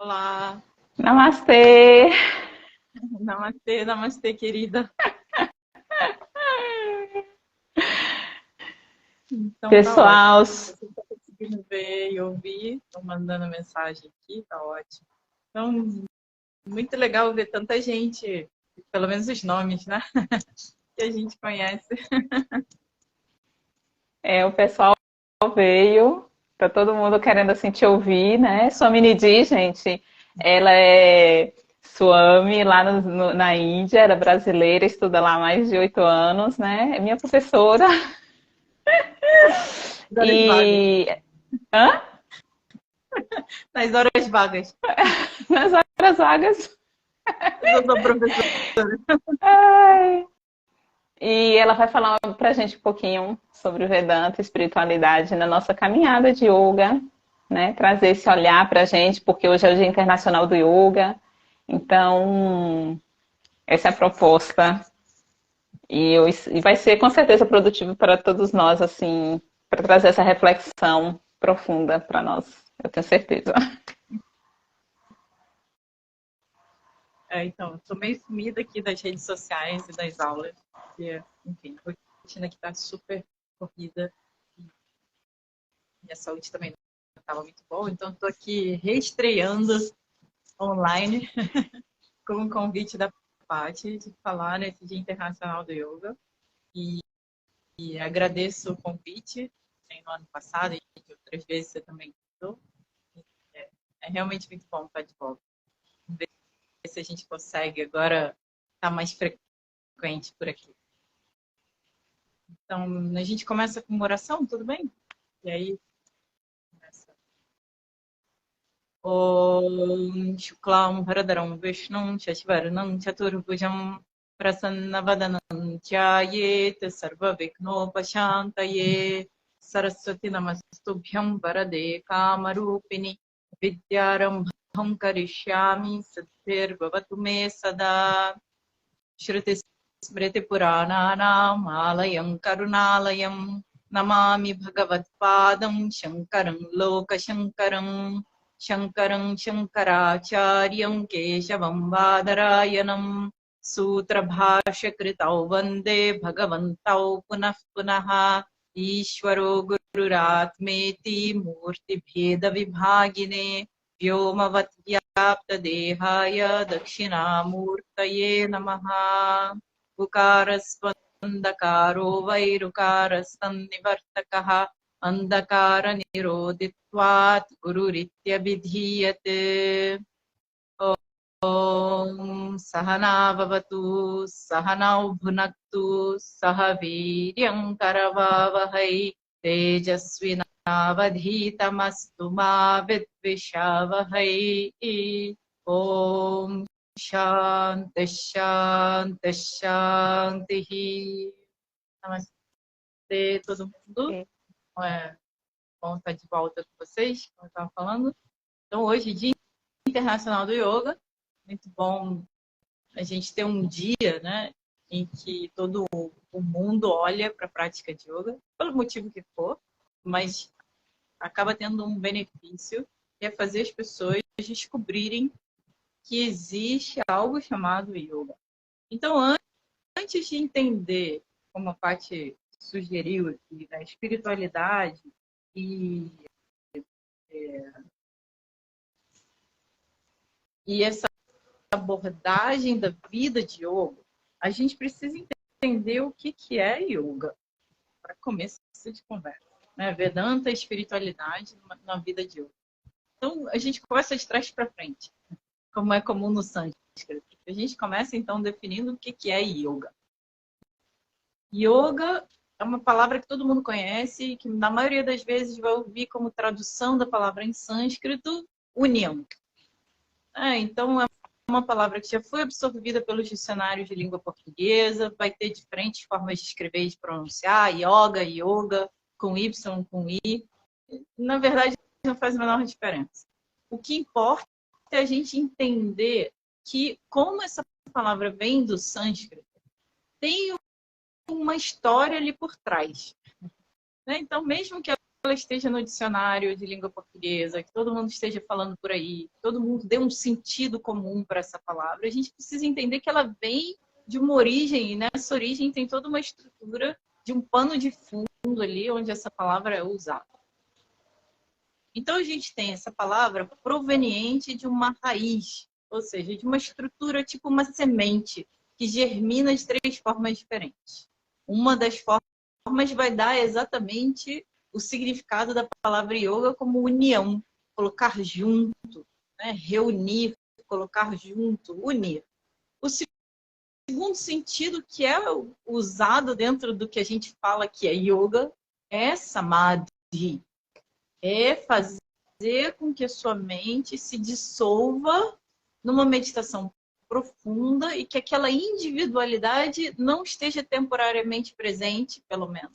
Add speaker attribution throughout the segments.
Speaker 1: Olá,
Speaker 2: Namastê!
Speaker 1: namastê, namastê, querida. Então tá ótimo.
Speaker 2: Pessoal,
Speaker 1: Você está conseguindo ver e ouvir? Estou mandando mensagem aqui, tá ótimo. Então, muito legal ver tanta gente, pelo menos os nomes, né? Que a gente conhece.
Speaker 2: o pessoal veio, tá todo mundo querendo assim te ouvir, né? Swamini Di, gente, ela é Swami lá na Índia, era brasileira, estuda lá há mais de 8 anos, né? É minha professora.
Speaker 1: Nas horas vagas.
Speaker 2: E. Hã?
Speaker 1: Nas horas vagas.
Speaker 2: Nas horas vagas.
Speaker 1: Eu sou professora.
Speaker 2: Ai. E ela vai falar pra gente um pouquinho sobre o Vedanta, espiritualidade na nossa caminhada de yoga, né? Trazer esse olhar pra gente, porque hoje é o Dia Internacional do Yoga. Então, essa é a proposta. E vai ser com certeza produtivo para todos nós, assim, para trazer essa reflexão profunda para nós. Eu tenho certeza.
Speaker 1: Então, estou meio sumida aqui das redes sociais e das aulas. Porque, enfim, a rotina aqui está super corrida. Minha saúde também não estava muito boa, então estou aqui reestreando online com o convite da Paty de falar nesse Dia Internacional do Yoga. E, e agradeço o convite, no ano passado e outras vezes você também convidou. É realmente muito bom estar de volta. Vamos ver se a gente consegue agora estar mais frequente por aqui. Então, a gente começa com uma oração, tudo bem? E aí, começa. Om Shuklam Bharadaram Vishnum Shashvarnam Chaturbhujam Prasanna Jayet Sarva Viknopashantaye Saraswati Namastubhyam Varade Kamarupini Vidyarambham Karishyami Siddhir Bhavatu Me Sada Shruti Smriti Purananam Alayam Karunalayam Namami Bhagavatpadam Shankaram Lokashankaram Shankaram Shankaracharyam Keshavam Badarayanam Sutrabhashakritau Vande Bhagavantau Punah Punaha Ishvaro Gururatmeti Murti Bheda Vibhagine Vyomavat Vyapta Dakshinamurtaye Namaha Ukarasvandakaro Vairukarastannivartakaha Andakara Niroditvat Gururityabhidhiyate Om Sahana Vavatu Sahanau Bhunaktu Sahaviryam Karavavahai Tejasvinavadhitamastu Ma Vidvishavahai Om Shanti Shanti Shanti. Namastê, todo mundo. É bom estar de volta com vocês, como eu estava falando. Então, hoje, Dia Internacional do Yoga. Muito bom a gente ter um dia, né, em que todo o mundo olha para a prática de yoga, pelo motivo que for, mas acaba tendo um benefício, que é fazer as pessoas descobrirem que existe algo chamado yoga. Então, antes de entender, como a Paty sugeriu aqui, da espiritualidade e essa abordagem da vida de yoga, a gente precisa entender o que é yoga, para começo de conversa. Né? Vedanta, espiritualidade na vida de yoga. Então, a gente começa de trás para frente, como é comum no sânscrito. A gente começa, então, definindo o que é yoga. Yoga é uma palavra que todo mundo conhece e que, na maioria das vezes, vai ouvir como tradução da palavra em sânscrito, união. Então, é uma palavra que já foi absorvida pelos dicionários de língua portuguesa, vai ter diferentes formas de escrever e de pronunciar, yoga, yoga, com Y, com I. Na verdade, não faz a menor diferença. O que importa é a gente entender que, como essa palavra vem do sânscrito, tem uma história ali por trás. Então, mesmo que ela esteja no dicionário de língua portuguesa, que todo mundo esteja falando por aí, que todo mundo dê um sentido comum para essa palavra, a gente precisa entender que ela vem de uma origem, e nessa origem tem toda uma estrutura de um pano de fundo ali, onde essa palavra é usada. Então, a gente tem essa palavra proveniente de uma raiz, ou seja, de uma estrutura tipo uma semente, que germina de 3 formas diferentes. Uma das formas vai dar exatamente o significado da palavra yoga como união, colocar junto, né? Reunir, colocar junto, unir. O segundo sentido que é usado dentro do que a gente fala que é yoga é samadhi. É fazer com que a sua mente se dissolva numa meditação profunda e que aquela individualidade não esteja temporariamente presente, pelo menos.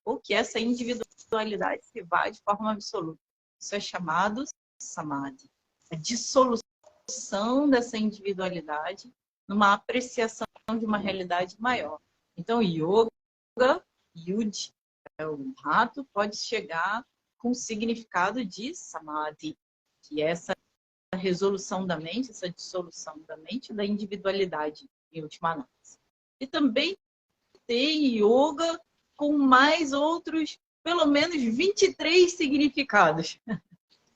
Speaker 1: Ou que essa individualidade se vá de forma absoluta. Isso é chamado samadhi. A dissolução dessa individualidade numa apreciação de uma realidade maior. Então, yoga, yud, o rato, pode chegar com o significado de samadhi, que é essa resolução da mente, essa dissolução da mente, da individualidade, em última análise. E também tem yoga com mais outros, pelo menos 23 significados,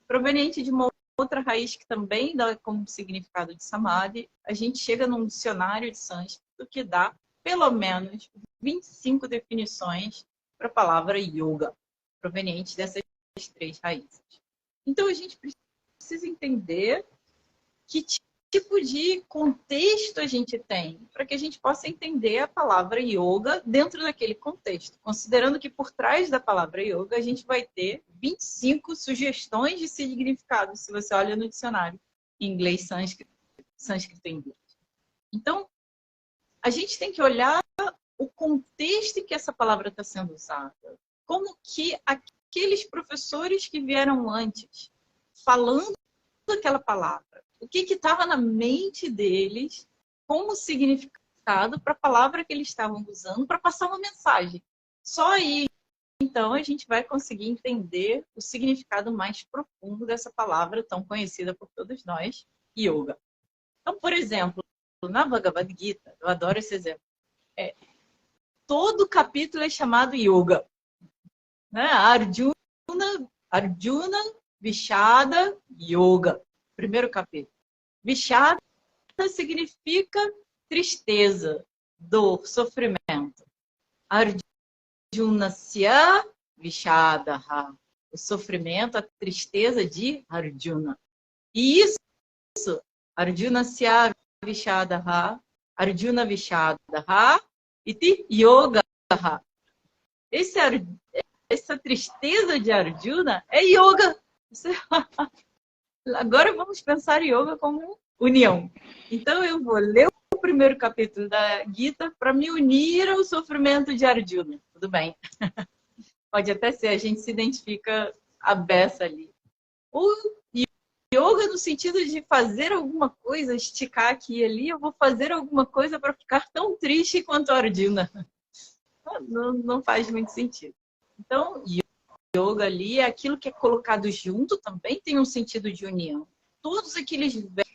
Speaker 1: proveniente de uma outra raiz que também dá como significado de samadhi. A gente chega num dicionário de sânscrito que dá pelo menos 25 definições para a palavra yoga, proveniente dessas 3 raízes. Então, a gente precisa entender que tipo de contexto a gente tem para que a gente possa entender a palavra yoga dentro daquele contexto. Considerando que por trás da palavra yoga a gente vai ter 25 sugestões de significado, se você olha no dicionário em inglês, sânscrito em inglês. Então, a gente tem que olhar o contexto em que essa palavra está sendo usada. Como que aqueles professores que vieram antes, falando daquela palavra, o que estava na mente deles como significado para a palavra que eles estavam usando para passar uma mensagem. Só aí, então, a gente vai conseguir entender o significado mais profundo dessa palavra tão conhecida por todos nós, yoga. Então, por exemplo, na Bhagavad Gita, eu adoro esse exemplo, todo capítulo é chamado yoga. Né? Arjuna, Vishada, Yoga. Primeiro capítulo. Vishada significa tristeza, dor, sofrimento. Arjunasya Vishadaha. O sofrimento, a tristeza de Arjuna. E isso, Arjunasya Vishadaha, Arjuna Vishadaha, iti Yogaha. Essa tristeza de Arjuna é yoga. Agora vamos pensar yoga como união. Então eu vou ler o primeiro capítulo da Gita para me unir ao sofrimento de Arjuna. Tudo bem. Pode até ser, a gente se identifica a beça ali. O yoga no sentido de fazer alguma coisa, esticar aqui e ali, eu vou fazer alguma coisa para ficar tão triste quanto Arjuna. Não faz muito sentido. Então, yoga ali é aquilo que é colocado junto, também tem um sentido de união. Todos aqueles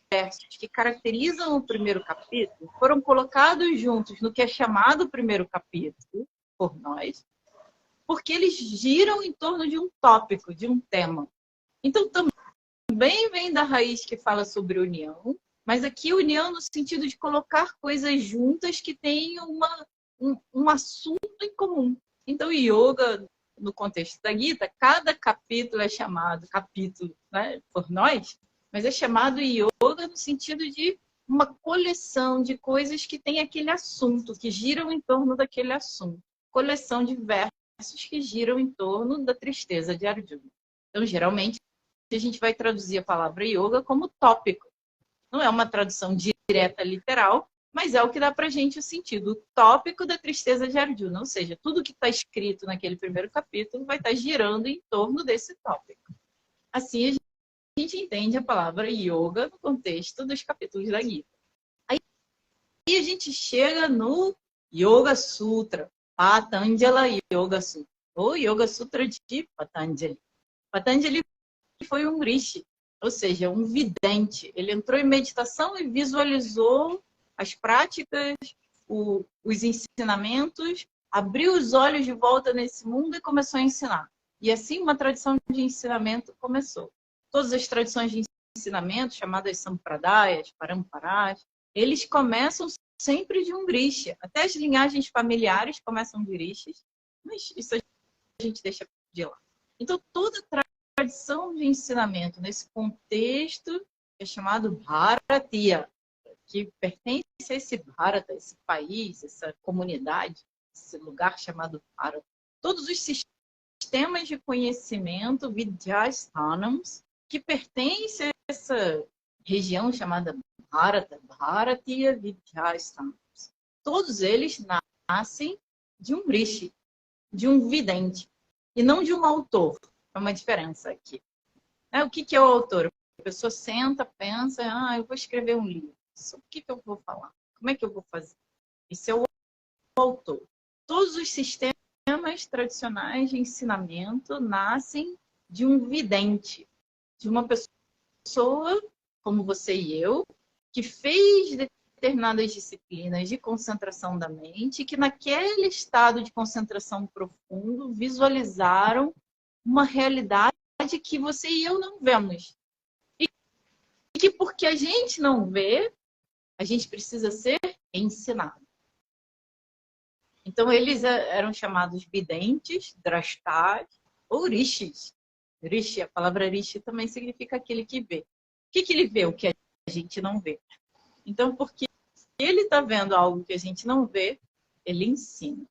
Speaker 1: versos que caracterizam o primeiro capítulo foram colocados juntos no que é chamado primeiro capítulo, por nós, porque eles giram em torno de um tópico, de um tema. Então, também vem da raiz que fala sobre união, mas aqui união no sentido de colocar coisas juntas que tenham um assunto em comum. Então, yoga, no contexto da Gita, cada capítulo é chamado capítulo, né, por nós, mas é chamado yoga no sentido de uma coleção de coisas que tem aquele assunto, que giram em torno daquele assunto. Coleção de versos que giram em torno da tristeza de Arjuna. Então, geralmente, a gente vai traduzir a palavra yoga como tópico. Não é uma tradução direta, literal, mas é o que dá pra gente o sentido, o tópico da tristeza de Arjuna. Ou seja, tudo que está escrito naquele primeiro capítulo vai estar girando em torno desse tópico. Assim, a gente entende a palavra yoga no contexto dos capítulos da Gita. Aí a gente chega no Yoga Sutra, Patanjala Yoga Sutra. o Yoga Sutra de Patanjali. Patanjali foi um rishi, ou seja, um vidente. Ele entrou em meditação e visualizou as práticas, os ensinamentos, abriu os olhos de volta nesse mundo e começou a ensinar. E assim uma tradição de ensinamento começou. Todas as tradições de ensinamento, chamadas sampradayas, paramparas, eles começam sempre de um rishi. Até as linhagens familiares começam de rishis, mas isso a gente deixa de lá. Então, toda tradição de ensinamento nesse contexto é chamado Bharatiya, que pertence a esse Bharata, esse país, essa comunidade, esse lugar chamado Bharata. Todos os sistemas de conhecimento, Vidyasthanams, que pertencem a essa região chamada Bharata, Bharatiya Vidyasthanams. Todos eles nascem de um rishi, de um vidente, e não de um autor. É uma diferença aqui. O que é o autor? A pessoa senta, pensa, eu vou escrever um livro. Sobre o que eu vou falar? Como é que eu vou fazer? Esse é o autor. Todos os sistemas tradicionais de ensinamento nascem de um vidente, de uma pessoa como você e eu, que fez determinadas disciplinas de concentração da mente, que naquele estado de concentração profundo visualizaram uma realidade que você e eu não vemos. E que porque a gente não vê, a gente precisa ser ensinado. Então, eles eram chamados videntes, drashtas ou rishis. Rishi, a palavra rishi também significa aquele que vê. O que ele vê? O que a gente não vê. Então, porque ele está vendo algo que a gente não vê, ele ensina.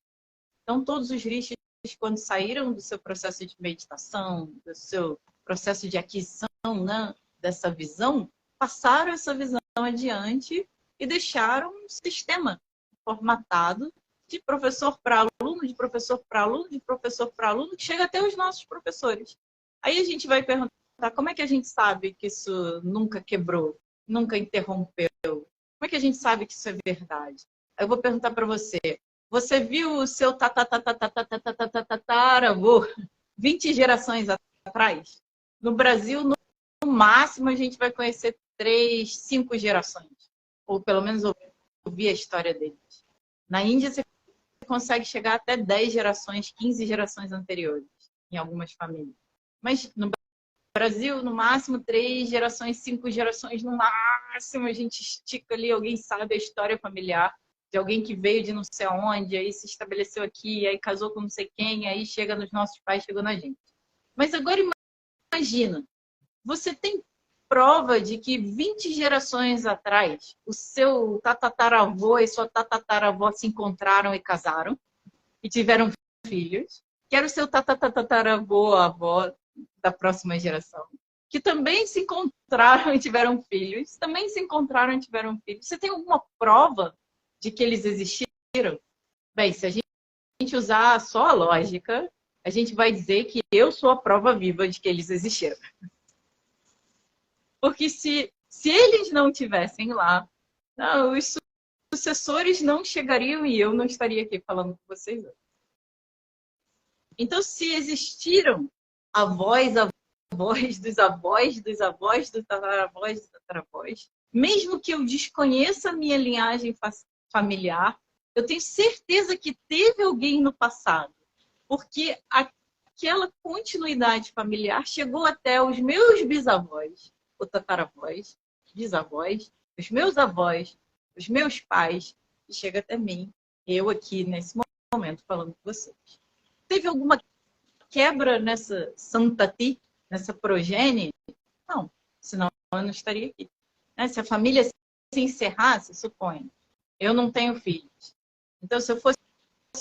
Speaker 1: Então, todos os rishis, quando saíram do seu processo de meditação, do seu processo de aquisição, né, dessa visão, passaram essa visão adiante e deixaram um sistema formatado de professor para aluno, de professor para aluno, de professor para aluno, que chega até os nossos professores. Aí a gente vai perguntar, como é que a gente sabe que isso nunca quebrou, nunca interrompeu? Como é que a gente sabe que isso é verdade? Aí eu vou perguntar para você, você viu o seu tataravô 20 gerações atrás? No Brasil, no máximo, a gente vai conhecer 3, 5 gerações. Ou pelo menos ouvir a história deles. Na Índia, você consegue chegar até 10 gerações, 15 gerações anteriores, em algumas famílias. Mas no Brasil, no máximo, 3 gerações, 5 gerações, no máximo, a gente estica ali, alguém sabe a história familiar de alguém que veio de não sei aonde, aí se estabeleceu aqui, aí casou com não sei quem, aí chega nos nossos pais, chegou na gente. Mas agora imagina, você tem prova de que 20 gerações atrás, o seu tataravô e sua tataravó se encontraram e casaram e tiveram filhos, que era o seu tataravô, a avó da próxima geração, que também se encontraram e tiveram filhos, também se encontraram e tiveram filhos. Você tem alguma prova de que eles existiram? Bem, se a gente usar só a lógica, a gente vai dizer que eu sou a prova viva de que eles existiram. Porque se eles não estivessem lá, os sucessores não chegariam e eu não estaria aqui falando com vocês hoje. Então, se existiram avós dos avós, dos avós, dos tataravós, dos tataravós, mesmo que eu desconheça a minha linhagem familiar, eu tenho certeza que teve alguém no passado, porque aquela continuidade familiar chegou até os meus bisavós, ou tataravós, bisavós, os meus avós, os meus pais, e chega até mim, eu aqui nesse momento falando com vocês. Teve alguma quebra nessa santati, nessa progênie? Não, senão eu não estaria aqui. Se a família se encerrasse, suponho, eu não tenho filhos. Então, se eu fosse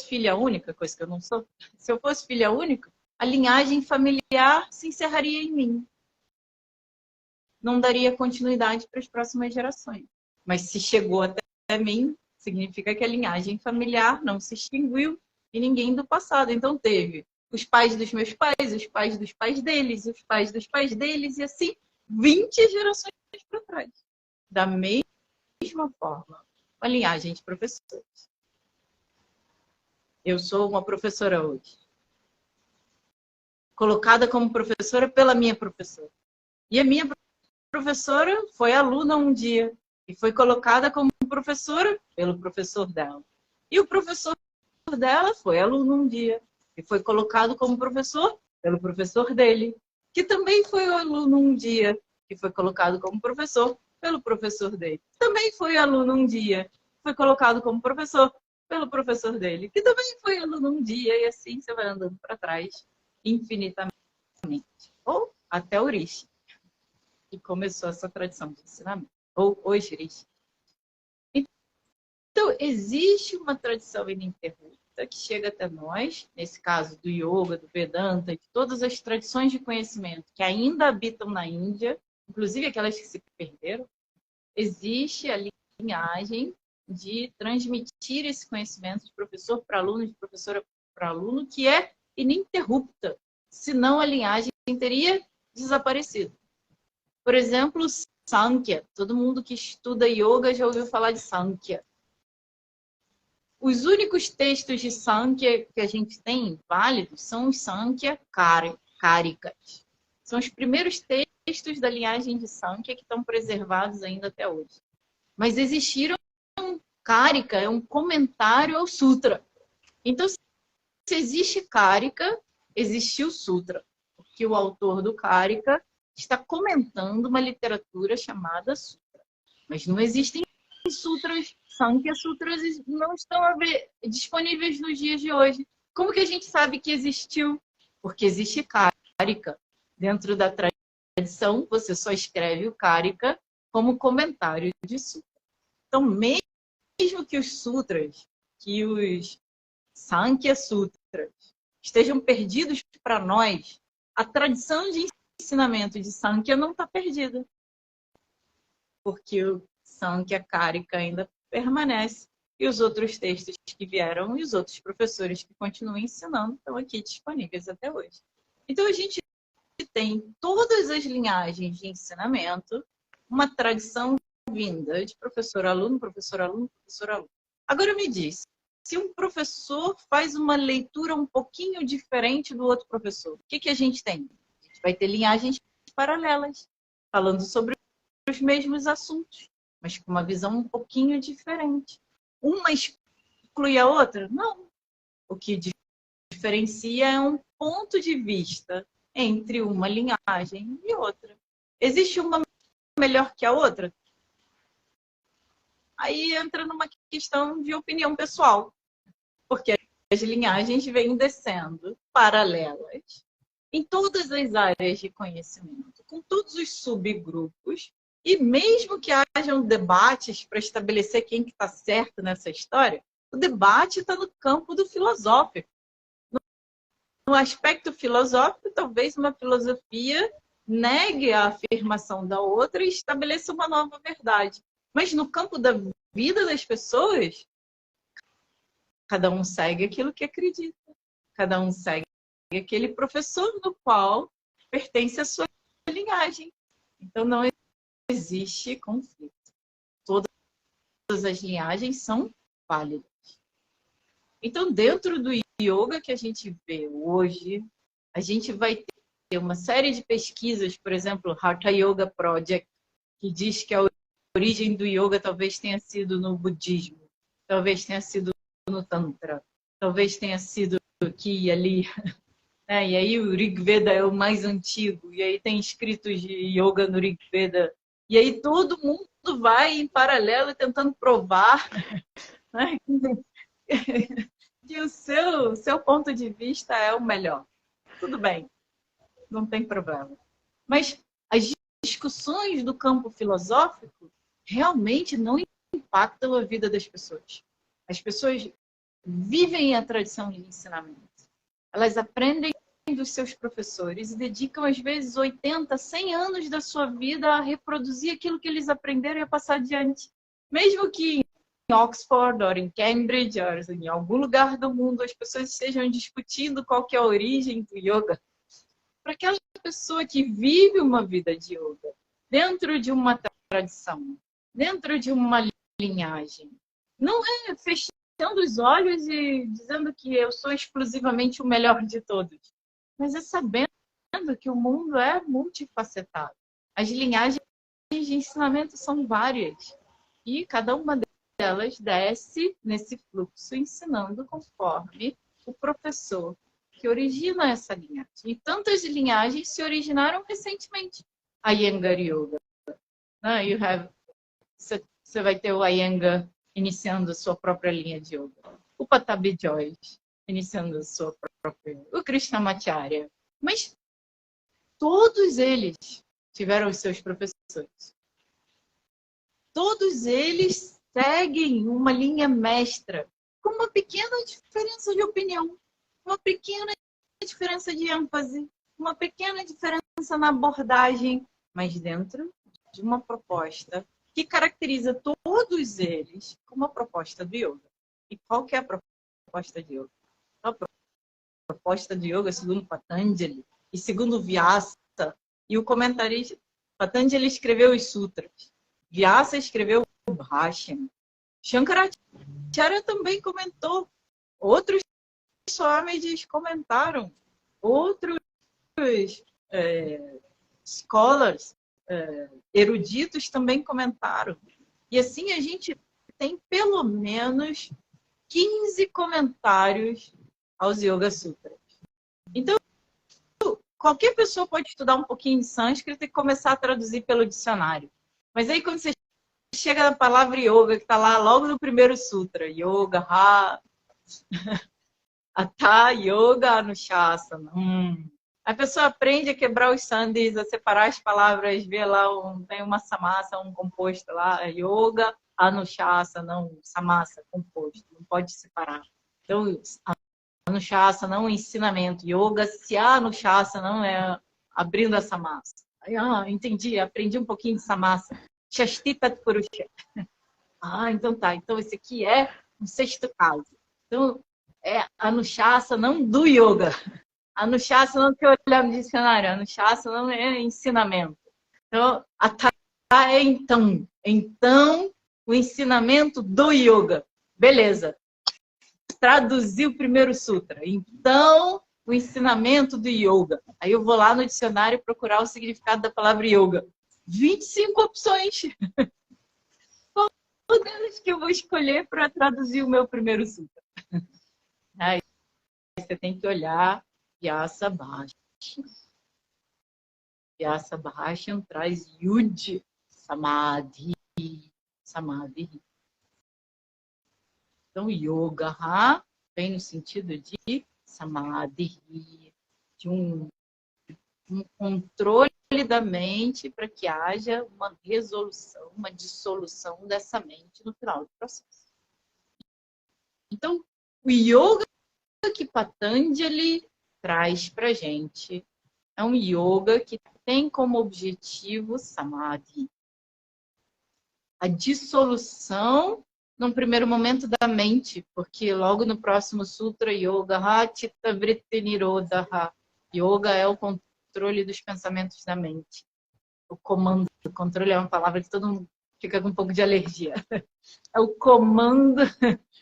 Speaker 1: filha única, coisa que eu não sou, se eu fosse filha única, a linhagem familiar se encerraria em mim. Não daria continuidade para as próximas gerações. Mas se chegou até mim, significa que a linhagem familiar não se extinguiu e ninguém do passado. Então teve os pais dos meus pais, os pais dos pais deles, os pais dos pais deles, e assim 20 gerações para trás. Da mesma forma, a linhagem de professores. Eu sou uma professora hoje. colocada como professora pela minha professora. E a minha professora foi aluna um dia e foi colocada como professora pelo professor dela. E o professor dela foi aluno um dia e foi colocado como professor pelo professor dele, que também foi aluno um dia e foi colocado como professor pelo professor dele. Também foi aluno um dia, foi colocado como professor pelo professor dele, que também foi aluno um dia, e assim você vai andando para trás infinitamente. Ou até o Rishi, que começou essa tradição de ensinamento. Ou os Rishi. Então, existe uma tradição ininterrupta que chega até nós, nesse caso do yoga, do Vedanta, de todas as tradições de conhecimento que ainda habitam na Índia, inclusive aquelas que se perderam. Existe a linhagem de transmitir esse conhecimento de professor para aluno, de professora para aluno, que é ininterrupta, senão a linhagem teria desaparecido. Por exemplo, Sankhya. Todo mundo que estuda yoga já ouviu falar de Sankhya. Os únicos textos de Sankhya que a gente tem válidos são os Sankhya Karikas. São os primeiros textos da linhagem de Sankhya que estão preservados ainda até hoje. Mas existiram Karika, é um comentário ao Sutra. Então, se existe Karika, existiu Sutra. Porque o autor do Karika está comentando uma literatura chamada Sutra. Mas não existem sutras, Sankhya Sutras não estão disponíveis nos dias de hoje. Como que a gente sabe que existiu? Porque existe Karika. Dentro da tradição, você só escreve o Karika como comentário de Sutra. Então, mesmo que os sutras, que os Sankhya Sutras estejam perdidos para nós, a tradição de ensinamento de Sankhya não está perdida. Porque o Sankhya Karika ainda permanece. E os outros textos que vieram e os outros professores que continuam ensinando estão aqui disponíveis até hoje. Então, a gente tem todas as linhagens de ensinamento, uma tradição vinda de professor-aluno, professor-aluno, professor-aluno. Agora me diz, se um professor faz uma leitura um pouquinho diferente do outro professor, o que a gente tem? A gente vai ter linhagens paralelas, falando sobre os mesmos assuntos, mas com uma visão um pouquinho diferente. Uma exclui a outra? Não. O que diferencia é um ponto de vista entre uma linhagem e outra. Existe uma melhor que a outra? Aí entra numa questão de opinião pessoal, porque as linhagens vêm descendo paralelas em todas as áreas de conhecimento, com todos os subgrupos, e mesmo que hajam debates para estabelecer quem que está certo nessa história, o debate está no campo do filosófico. No aspecto filosófico, talvez uma filosofia negue a afirmação da outra e estabeleça uma nova verdade. Mas no campo da vida das pessoas, cada um segue aquilo que acredita. Cada um segue aquele professor no qual pertence a sua linhagem. Então, não existe conflito. Todas as linhagens são válidas. Então, dentro do yoga que a gente vê hoje, a gente vai ter uma série de pesquisas, por exemplo, Hatha Yoga Project, que diz que a origem do yoga talvez tenha sido no budismo, talvez tenha sido no tantra, talvez tenha sido aqui e ali. E aí o Rig Veda é o mais antigo, e aí tem escritos de yoga no Rig Veda. E aí todo mundo vai em paralelo tentando provar, né, que o seu ponto de vista é o melhor. Tudo bem, não tem problema. Mas as discussões do campo filosófico realmente não impactam a vida das pessoas. As pessoas vivem a tradição de ensinamento. Elas aprendem dos seus professores e dedicam, às vezes, 80, 100 anos da sua vida a reproduzir aquilo que eles aprenderam e a passar adiante. Mesmo que em Oxford, ou em Cambridge, ou em algum lugar do mundo, as pessoas estejam discutindo qual que é a origem do yoga. Para aquela pessoa que vive uma vida de yoga, dentro de uma tradição, dentro de uma linhagem, não é fechando os olhos e dizendo que eu sou exclusivamente o melhor de todos. mas é sabendo que o mundo é multifacetado. As linhagens de ensinamento são várias. E cada uma delas desce nesse fluxo, ensinando conforme o professor que origina essa linhagem. E tantas linhagens se originaram recentemente. A Iyengar Yoga. Você vai ter o Iyengar iniciando a sua própria linha de yoga. O Patabi Joyce iniciando a sua própria. O Krishnamacharya. Mas todos eles tiveram os seus professores. Todos eles seguem uma linha mestra, com uma pequena diferença de opinião, uma pequena diferença de ênfase, uma pequena diferença na abordagem, mas dentro de uma proposta que caracteriza todos eles como a proposta do yoga. E qual que é a proposta de yoga? A proposta de yoga, segundo Patanjali e segundo Vyasa, e o comentarista Patanjali escreveu os sutras, Vyasa escreveu o Bhashyan, Shankaracharya também comentou, outros Swamijis comentaram, outros scholars, eruditos também comentaram. E assim a gente tem pelo menos 15 comentários aos Yoga Sutras. Então, qualquer pessoa pode estudar um pouquinho de sânscrito e começar a traduzir pelo dicionário. Mas aí quando você chega na palavra yoga, que está lá logo no primeiro sutra, yoga, ha, atha, yoga, anushasana. A pessoa aprende a quebrar os sandhis, a separar as palavras, vê lá, tem uma samasa, um composto lá, yoga, anushasana, um samasa, composto, não pode separar. Então, anushasana não é um ensinamento, yoga, se anushasana não é abrindo a samasa. Aí, entendi, aprendi um pouquinho de samasa. Shashtitat Purusha. Então tá. Então esse aqui é um sexto caso. Então, é anushasana não do yoga. Anushasana não que eu olhar no dicionário. Anushasana não é ensinamento. Então, atha é então. Então, o ensinamento do yoga. Beleza. Traduzir o primeiro sutra. Então, o ensinamento do yoga. Aí eu vou lá no dicionário procurar o significado da palavra yoga. 25 opções. Qual delas que eu vou escolher para traduzir o meu primeiro sutra? Aí você tem que olhar Vyasa Bhashyan. Vyasa Bhashyan traz Yud, Samadhi. Samadhi. Então, yoga vem no sentido de samadhi, de um controle da mente para que haja uma resolução, uma dissolução dessa mente no final do processo. Então, o yoga que Patanjali traz para a gente é um yoga que tem como objetivo samadhi. A dissolução num primeiro momento da mente, porque logo no próximo sutra, yoga, chitta vritti nirodha. Yoga é o controle dos pensamentos da mente. O comando, o controle é uma palavra que todo mundo fica com um pouco de alergia. É o comando,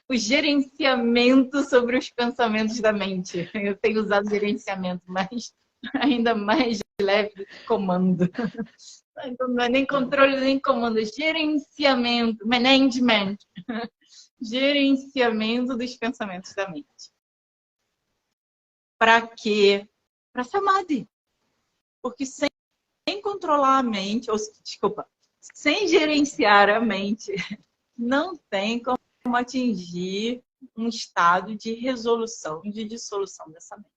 Speaker 1: o gerenciamento sobre os pensamentos da mente. Eu tenho usado gerenciamento, mas ainda mais leve do que comando. Então, não é nem controle, nem comando, é gerenciamento, management. Gerenciamento dos pensamentos da mente. Para quê? Para samadhi. Porque sem controlar a mente, sem gerenciar a mente, não tem como atingir um estado de resolução, de dissolução dessa mente.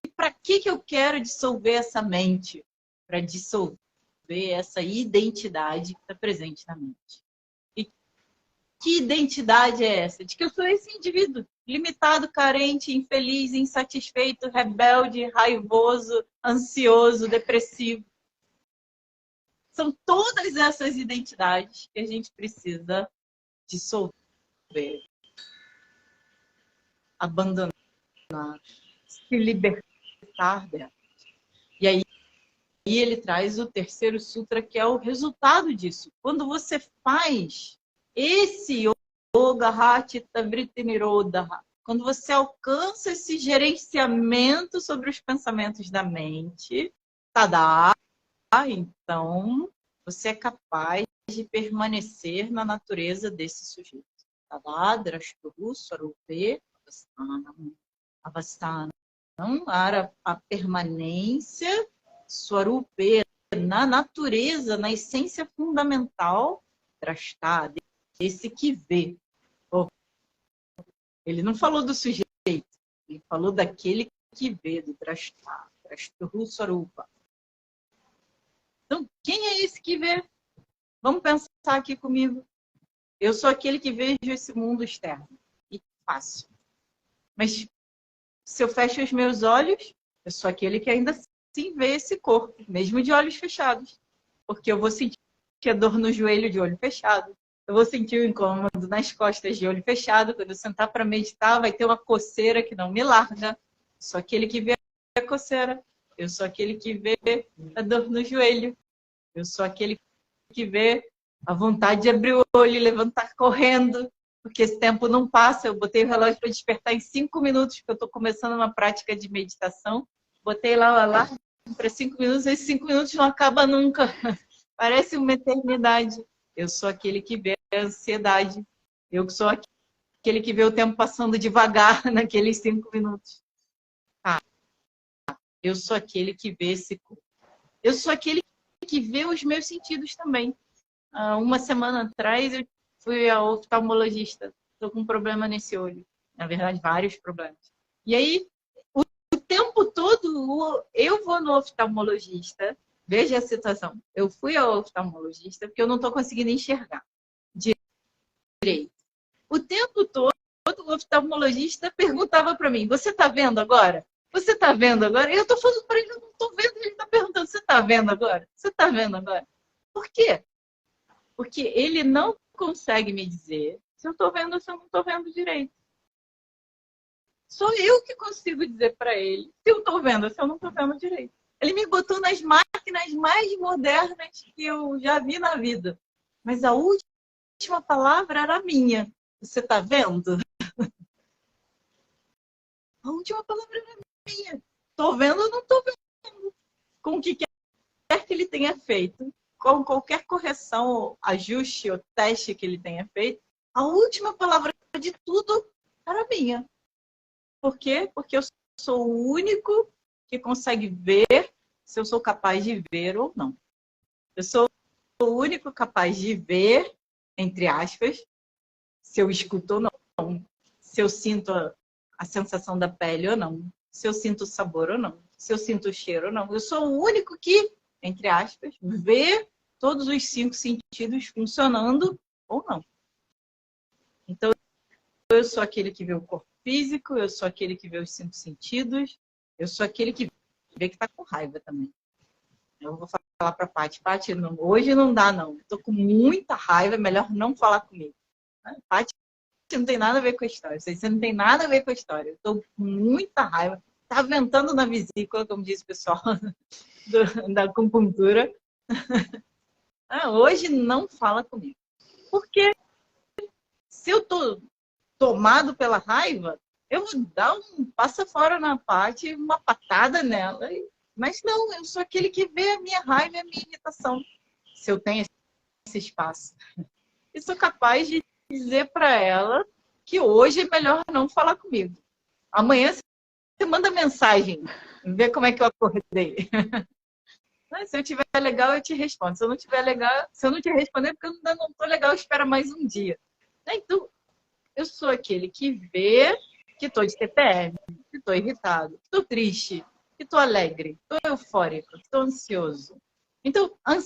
Speaker 1: E para que eu quero dissolver essa mente? Para dissolver essa identidade que está presente na mente. E que identidade é essa? De que eu sou esse indivíduo limitado, carente, infeliz, insatisfeito, rebelde, raivoso, ansioso, depressivo. São todas essas identidades que a gente precisa dissolver, abandonar, se libertar dela. E aí ele traz o terceiro sutra, que é o resultado disso. Quando você faz esse yoga, chitta vritti nirodha, quando você alcança esse gerenciamento sobre os pensamentos da mente, tadá, então você é capaz de permanecer na natureza desse sujeito. Tadá, drashtu, swarupe, avastanam. Avastanam, a permanência, swarupe, na natureza, na essência fundamental, drashta, desse que vê. Ele não falou do sujeito, ele falou daquele que vê, do drashta, drashtu, swarupa. Então, quem é esse que vê? Vamos pensar aqui comigo. Eu sou aquele que vejo esse mundo externo. E fácil. Mas se eu fecho os meus olhos, eu sou aquele que ainda assim vê esse corpo, mesmo de olhos fechados. Porque eu vou sentir a dor no joelho de olho fechado. Eu vou sentir o incômodo nas costas de olho fechado. Quando eu sentar para meditar, vai ter uma coceira que não me larga. Eu sou aquele que vê a coceira. Eu sou aquele que vê a dor no joelho. Eu sou aquele que vê a vontade de abrir o olho e levantar correndo, porque esse tempo não passa. Eu botei o relógio para despertar em 5 minutos, porque eu estou começando uma prática de meditação. Botei lá o alarme para 5 minutos, e esses 5 minutos não acaba nunca. Parece uma eternidade. Eu sou aquele que vê a ansiedade. Eu sou aquele que vê o tempo passando devagar naqueles 5 minutos. Eu sou aquele que vê esse corpo. Eu sou aquele que vê os meus sentidos também. Uma semana atrás eu fui ao oftalmologista. Estou com um problema nesse olho. Na verdade, vários problemas. E aí, o tempo todo, eu vou no oftalmologista. Veja a situação. Eu fui ao oftalmologista porque eu não estou conseguindo enxergar direito. O tempo todo, o oftalmologista perguntava para mim, você está vendo agora? Você está vendo agora? E eu estou falando para ele, eu não estou vendo. Ele está perguntando, você está vendo agora? Você está vendo agora? Por quê? Porque ele não consegue me dizer se eu estou vendo ou se eu não estou vendo direito. Sou eu que consigo dizer para ele se eu estou vendo ou se eu não estou vendo direito. Ele me botou nas máquinas mais modernas que eu já vi na vida. Mas a última palavra era minha. Você está vendo? A última palavra era minha. Estou vendo ou não estou vendo? Com o que quer que ele tenha feito, com qualquer correção, ajuste ou teste que ele tenha feito, a última palavra de tudo era minha. Por quê? Porque eu sou o único que consegue ver se eu sou capaz de ver ou não. Eu sou o único capaz de ver, entre aspas, se eu escuto ou não, se eu sinto a sensação da pele ou não, se eu sinto o sabor ou não, se eu sinto o cheiro ou não. Eu sou o único que, entre aspas, vê todos os 5 sentidos funcionando ou não. Então, eu sou aquele que vê o corpo físico, eu sou aquele que vê os 5 sentidos, eu sou aquele que vê que está com raiva também. Eu vou falar para a Paty, Paty, hoje não dá não, estou com muita raiva, é melhor não falar comigo. Paty, não tem nada a ver com a história, você não tem nada a ver com a história, eu estou com muita raiva, está ventando na vesícula, como diz o pessoal da acupuntura. Hoje não fala comigo. Porque se eu estou tomado pela raiva, eu vou dar um passa fora na parte, uma patada nela. Mas não, eu sou aquele que vê a minha raiva e a minha irritação. Se eu tenho esse espaço. E sou capaz de dizer para ela que hoje é melhor não falar comigo. Amanhã você manda mensagem, vê como é que eu acordei. Se eu tiver legal, eu te respondo. Se eu não tiver legal, se eu não te responder, é porque eu ainda não estou legal, espera mais um dia. Então, eu sou aquele que vê que estou de TPM, que estou irritado, que estou triste, que estou alegre, que estou eufórico, que estou ansioso. Então, a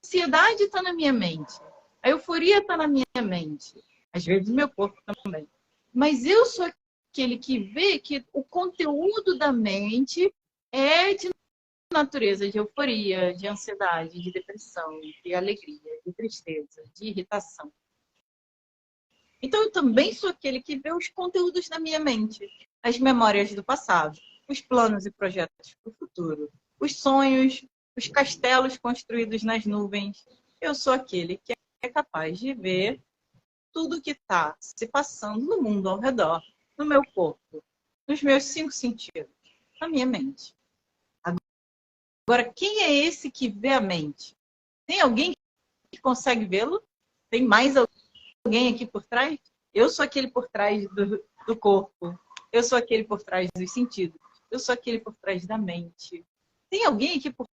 Speaker 1: ansiedade está na minha mente. A euforia está na minha mente. Às vezes, no meu corpo também. Mas eu sou aquele que vê que o conteúdo da mente é de natureza de euforia, de ansiedade, de depressão, de alegria, de tristeza, de irritação. Então, eu também sou aquele que vê os conteúdos da minha mente, as memórias do passado, os planos e projetos para o futuro, os sonhos, os castelos construídos nas nuvens. Eu sou aquele que é capaz de ver tudo que está se passando no mundo ao redor no meu corpo, nos meus 5 sentidos, na minha mente. Agora, quem é esse que vê a mente? Tem alguém que consegue vê-lo? Tem mais alguém aqui por trás? Eu sou aquele por trás do corpo. Eu sou aquele por trás dos sentidos. Eu sou aquele por trás da mente. Tem alguém aqui por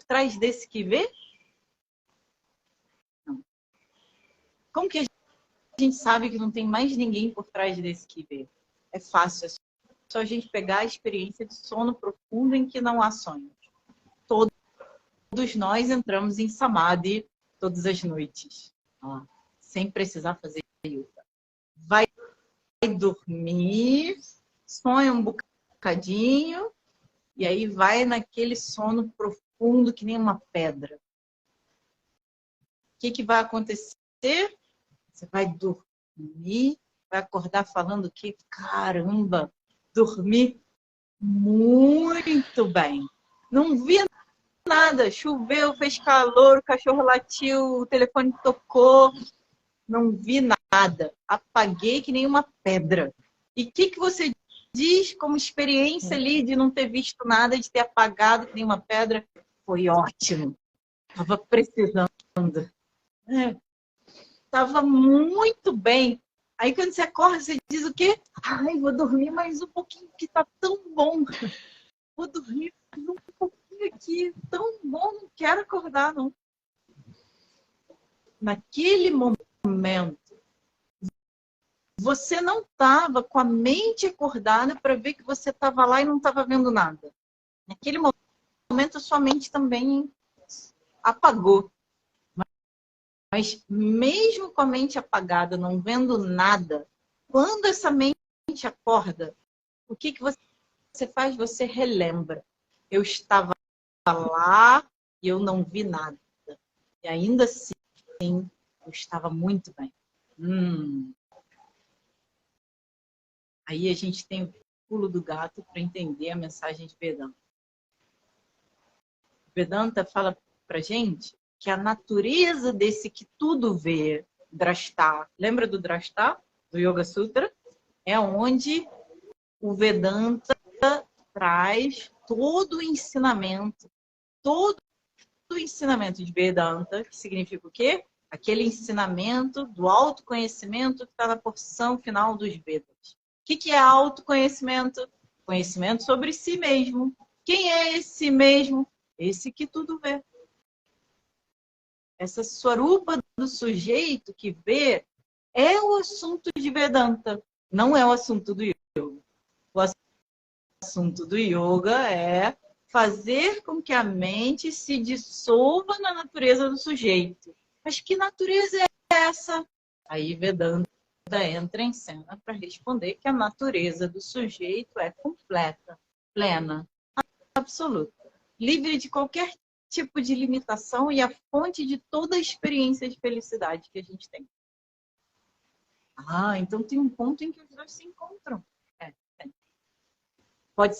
Speaker 1: trás desse que vê? Não. Como que a gente sabe que não tem mais ninguém por trás desse que vê? É fácil. É só a gente pegar a experiência de sono profundo em que não há sonhos. Todos nós entramos em Samadhi todas as noites. Sem precisar fazer yoga. Vai dormir, sonha um bocadinho, e aí vai naquele sono profundo que nem uma pedra. O que vai acontecer? Você vai dormir, vai acordar falando que, caramba, dormi muito bem. Não vi nada, choveu, fez calor, o cachorro latiu, o telefone tocou, não vi nada. Apaguei que nem uma pedra. E o que você diz como experiência ali de não ter visto nada, de ter apagado que nem uma pedra? Foi ótimo. Estava precisando. Estava muito bem. Aí quando você acorda, você diz o quê? Ai, vou dormir mais um pouquinho, que tá tão bom. Vou dormir mais um pouquinho aqui, tão bom, não quero acordar, não. Naquele momento, você não estava com a mente acordada para ver que você estava lá e não estava vendo nada. Naquele momento, a sua mente também apagou. Mas mesmo com a mente apagada, não vendo nada, quando essa mente acorda, o que você faz? Você relembra. Eu estava lá e eu não vi nada. E ainda assim, eu estava muito bem. Aí a gente tem o pulo do gato para entender a mensagem de Vedanta. Vedanta fala para gente que a natureza desse que tudo vê, Drashta, lembra do Drashta, do Yoga Sutra? É onde o Vedanta traz todo o ensinamento de Vedanta, que significa o quê? Aquele ensinamento do autoconhecimento que está na porção final dos Vedas. O que é autoconhecimento? Conhecimento sobre si mesmo. Quem é esse mesmo? Esse que tudo vê. Essa swarupa do sujeito que vê é o assunto de Vedanta, não é o assunto do yoga. O assunto do yoga é fazer com que a mente se dissolva na natureza do sujeito. Mas que natureza é essa? Aí Vedanta entra em cena para responder que a natureza do sujeito é completa, plena, absoluta, livre de qualquer tipo de limitação e a fonte de toda a experiência de felicidade que a gente tem. Então tem um ponto em que os dois se encontram. Tem. Pode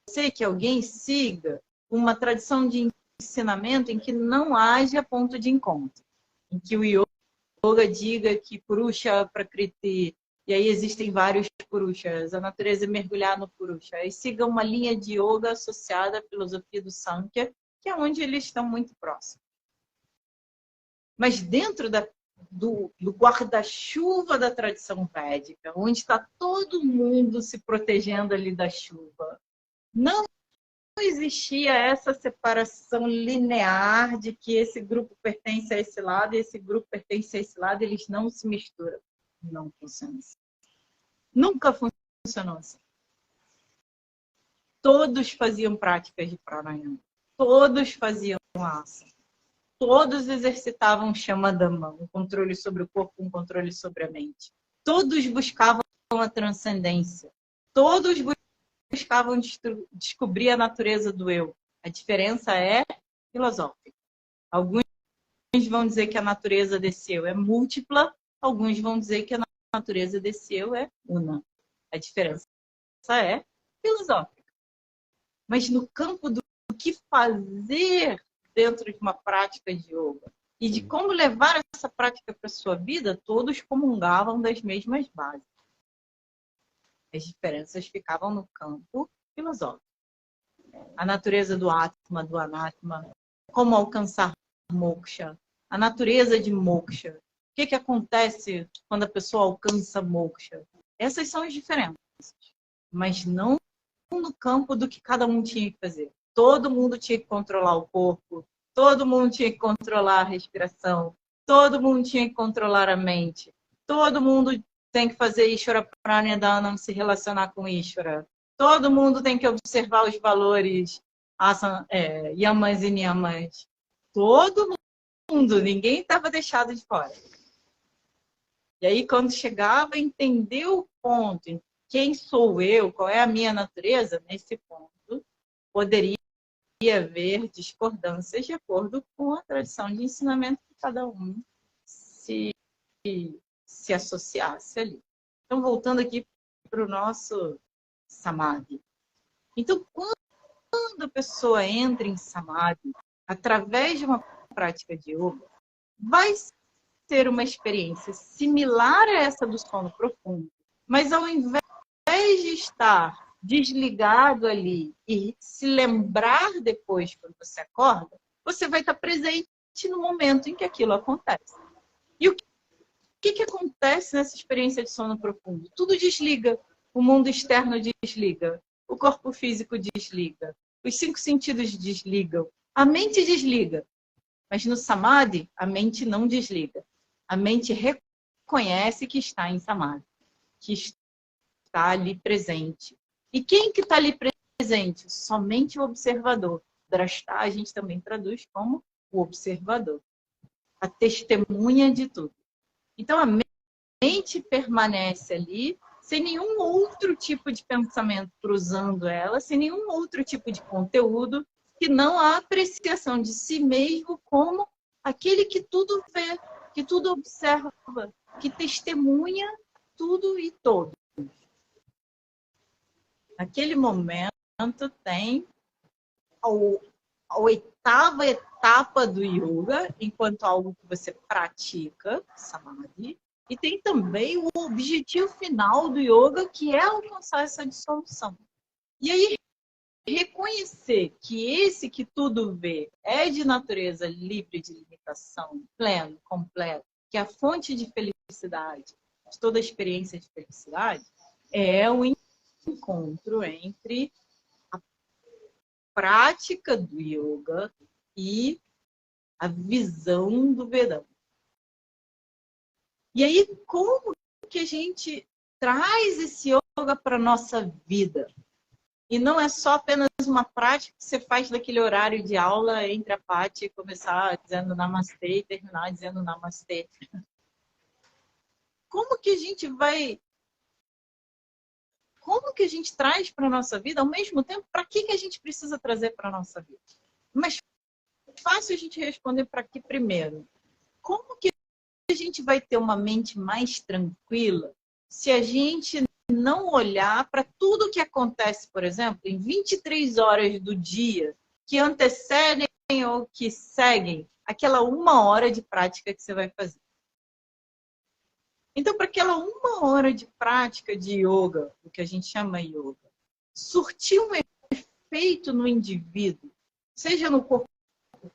Speaker 1: ser que alguém siga uma tradição de ensinamento em que não haja ponto de encontro, em que o yoga diga que Purusha Prakriti, e aí existem vários Purushas, a natureza é mergulhar no Purusha, e siga uma linha de yoga associada à filosofia do Sankhya, que é onde eles estão muito próximos. Mas dentro do guarda-chuva da tradição védica, onde está todo mundo se protegendo ali da chuva, não existia essa separação linear de que esse grupo pertence a esse lado e esse grupo pertence a esse lado, eles não se misturam. Não funciona assim. Nunca funcionou assim. Todos faziam práticas de pranayama. Todos faziam asana. Todos exercitavam chama da mão, um controle sobre o corpo, um controle sobre a mente. Todos buscavam a transcendência. Todos buscavam descobrir a natureza do eu. A diferença é filosófica. Alguns vão dizer que a natureza desse eu é múltipla, alguns vão dizer que a natureza desse eu é una. A diferença é filosófica. Mas no campo do que fazer dentro de uma prática de yoga e de como levar essa prática para a sua vida, todos comungavam das mesmas bases. As diferenças ficavam no campo filosófico. A natureza do Atma, do Anatma, como alcançar moksha, a natureza de moksha. O que acontece quando a pessoa alcança moksha? Essas são as diferenças, mas não no campo do que cada um tinha que fazer. Todo mundo tinha que controlar o corpo, todo mundo tinha que controlar a respiração, todo mundo tinha que controlar a mente, todo mundo tem que fazer Ishvara Pranidhana, se relacionar com Ishvara. Todo mundo tem que observar os valores yamas e niyamas. Todo mundo, ninguém estava deixado de fora. E aí, quando chegava a entender o ponto, quem sou eu, qual é a minha natureza, nesse ponto, poderia haver discordâncias de acordo com a tradição de ensinamento que cada um se associasse ali. Então, voltando aqui para o nosso Samadhi. Então, quando a pessoa entra em Samadhi, através de uma prática de yoga, vai ter uma experiência similar a essa do sono profundo, mas ao invés de estar desligado ali e se lembrar depois quando você acorda, você vai estar presente no momento em que aquilo acontece. E o que acontece nessa experiência de sono profundo? Tudo desliga. O mundo externo desliga. O corpo físico desliga. Os 5 sentidos desligam. A mente desliga. Mas no Samadhi, a mente não desliga. A mente reconhece que está em Samadhi. Que está ali presente. E quem que está ali presente? Somente o observador. Drashta a gente também traduz como o observador. A testemunha de tudo. Então, a mente permanece ali sem nenhum outro tipo de pensamento cruzando ela, sem nenhum outro tipo de conteúdo, que não a apreciação de si mesmo como aquele que tudo vê, que tudo observa, que testemunha tudo e todos. Naquele momento tem a 8ª etapa do yoga, enquanto algo que você pratica, Samadhi, e tem também o objetivo final do yoga, que é alcançar essa dissolução. E aí, reconhecer que esse que tudo vê é de natureza livre de limitação, pleno, completo, que é a fonte de felicidade, de toda a experiência de felicidade, é o encontro entre a prática do yoga e a visão do Vedanta. E aí, como que a gente traz esse yoga para a nossa vida? E não é só apenas uma prática que você faz daquele horário de aula entre a Pati e começar dizendo namastê e terminar dizendo namastê. Como que a gente vai... Como que a gente traz para a nossa vida, ao mesmo tempo, para que a gente precisa trazer para a nossa vida? Mas fácil a gente responder para que primeiro. Como que a gente vai ter uma mente mais tranquila se a gente não olhar para tudo que acontece, por exemplo, em 23 horas do dia que antecedem ou que seguem aquela 1 hora de prática que você vai fazer? Então, para aquela 1 hora de prática de yoga, o que a gente chama yoga, surtir um efeito no indivíduo, seja no corpo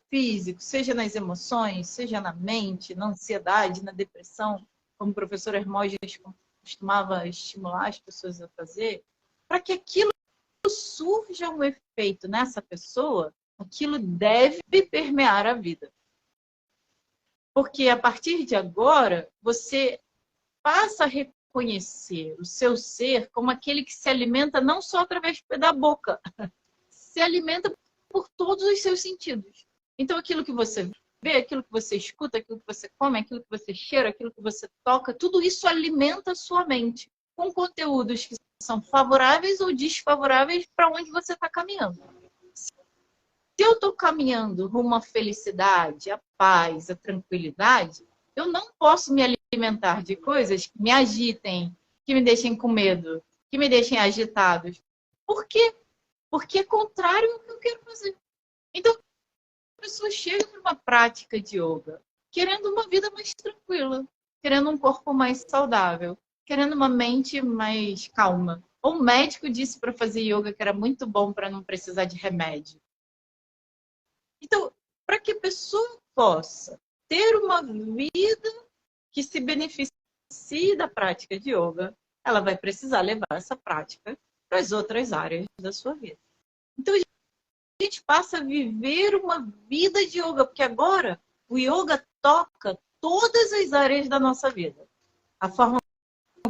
Speaker 1: físico, seja nas emoções, seja na mente, na ansiedade, na depressão, como o professor Hermógenes costumava estimular as pessoas a fazer, para que aquilo surja um efeito nessa pessoa, aquilo deve permear a vida. Porque a partir de agora, você passa a reconhecer o seu ser como aquele que se alimenta não só através da boca, se alimenta por todos os seus sentidos. Então, aquilo que você vê, aquilo que você escuta, aquilo que você come, aquilo que você cheira, aquilo que você toca, tudo isso alimenta a sua mente com conteúdos que são favoráveis ou desfavoráveis para onde você está caminhando. Se eu estou caminhando rumo à felicidade, à paz, à tranquilidade, eu não posso me alimentar de coisas que me agitem, que me deixem com medo, que me deixem agitados. Por quê? Porque é contrário ao que eu quero fazer. Então, a pessoa chega para uma prática de yoga querendo uma vida mais tranquila, querendo um corpo mais saudável, querendo uma mente mais calma, Ou o médico disse para fazer yoga que era muito bom para não precisar de remédio. Então, para que a pessoa possa ter uma vida que se beneficie da prática de yoga, ela vai precisar levar essa prática para as outras áreas da sua vida. Então, a gente passa a viver uma vida de yoga, porque agora o yoga toca todas as áreas da nossa vida. A forma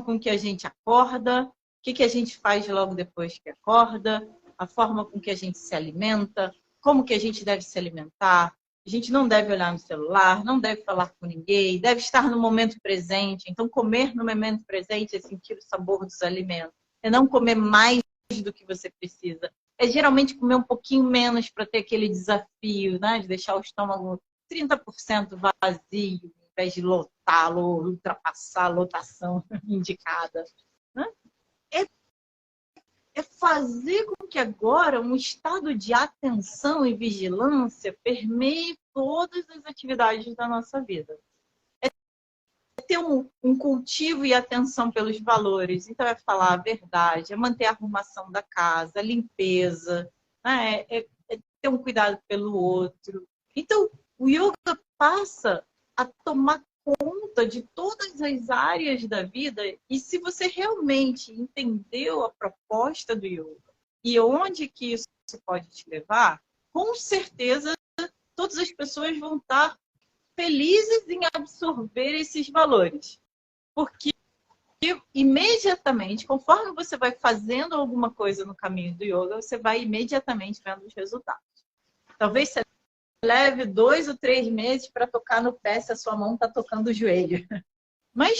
Speaker 1: com que a gente acorda, o que a gente faz logo depois que acorda, a forma com que a gente se alimenta, como que a gente deve se alimentar. A gente não deve olhar no celular, não deve falar com ninguém, deve estar no momento presente. Então, comer no momento presente é sentir o sabor dos alimentos. É não comer mais do que você precisa. É geralmente comer um pouquinho menos para ter aquele desafio, né? De deixar o estômago 30% vazio, ao invés de lotá-lo, ultrapassar a lotação indicada. Né? É fazer com que agora um estado de atenção e vigilância permeie todas as atividades da nossa vida. É ter um cultivo e atenção pelos valores. Então, é falar a verdade, é manter a arrumação da casa, a limpeza, né? É ter um cuidado pelo outro. Então, o yoga passa a tomar conta de todas as áreas da vida, e se você realmente entendeu a proposta do yoga e onde que isso pode te levar, com certeza todas as pessoas vão estar felizes em absorver esses valores. Porque imediatamente, conforme você vai fazendo alguma coisa no caminho do yoga, você vai imediatamente vendo os resultados. Talvez você leve 2 ou 3 meses para tocar no pé se a sua mão está tocando o joelho. Mas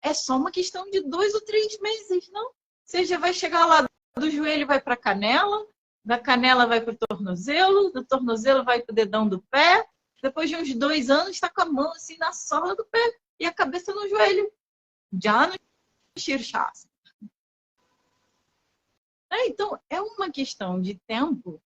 Speaker 1: é só uma questão de 2 ou 3 meses, não? Você já vai chegar lá, do joelho vai para a canela, da canela vai para o tornozelo, do tornozelo vai para o dedão do pé, depois de uns 2 anos está com a mão assim na sola do pé e a cabeça no joelho, já no Shirshasana. Então, é uma questão de tempo,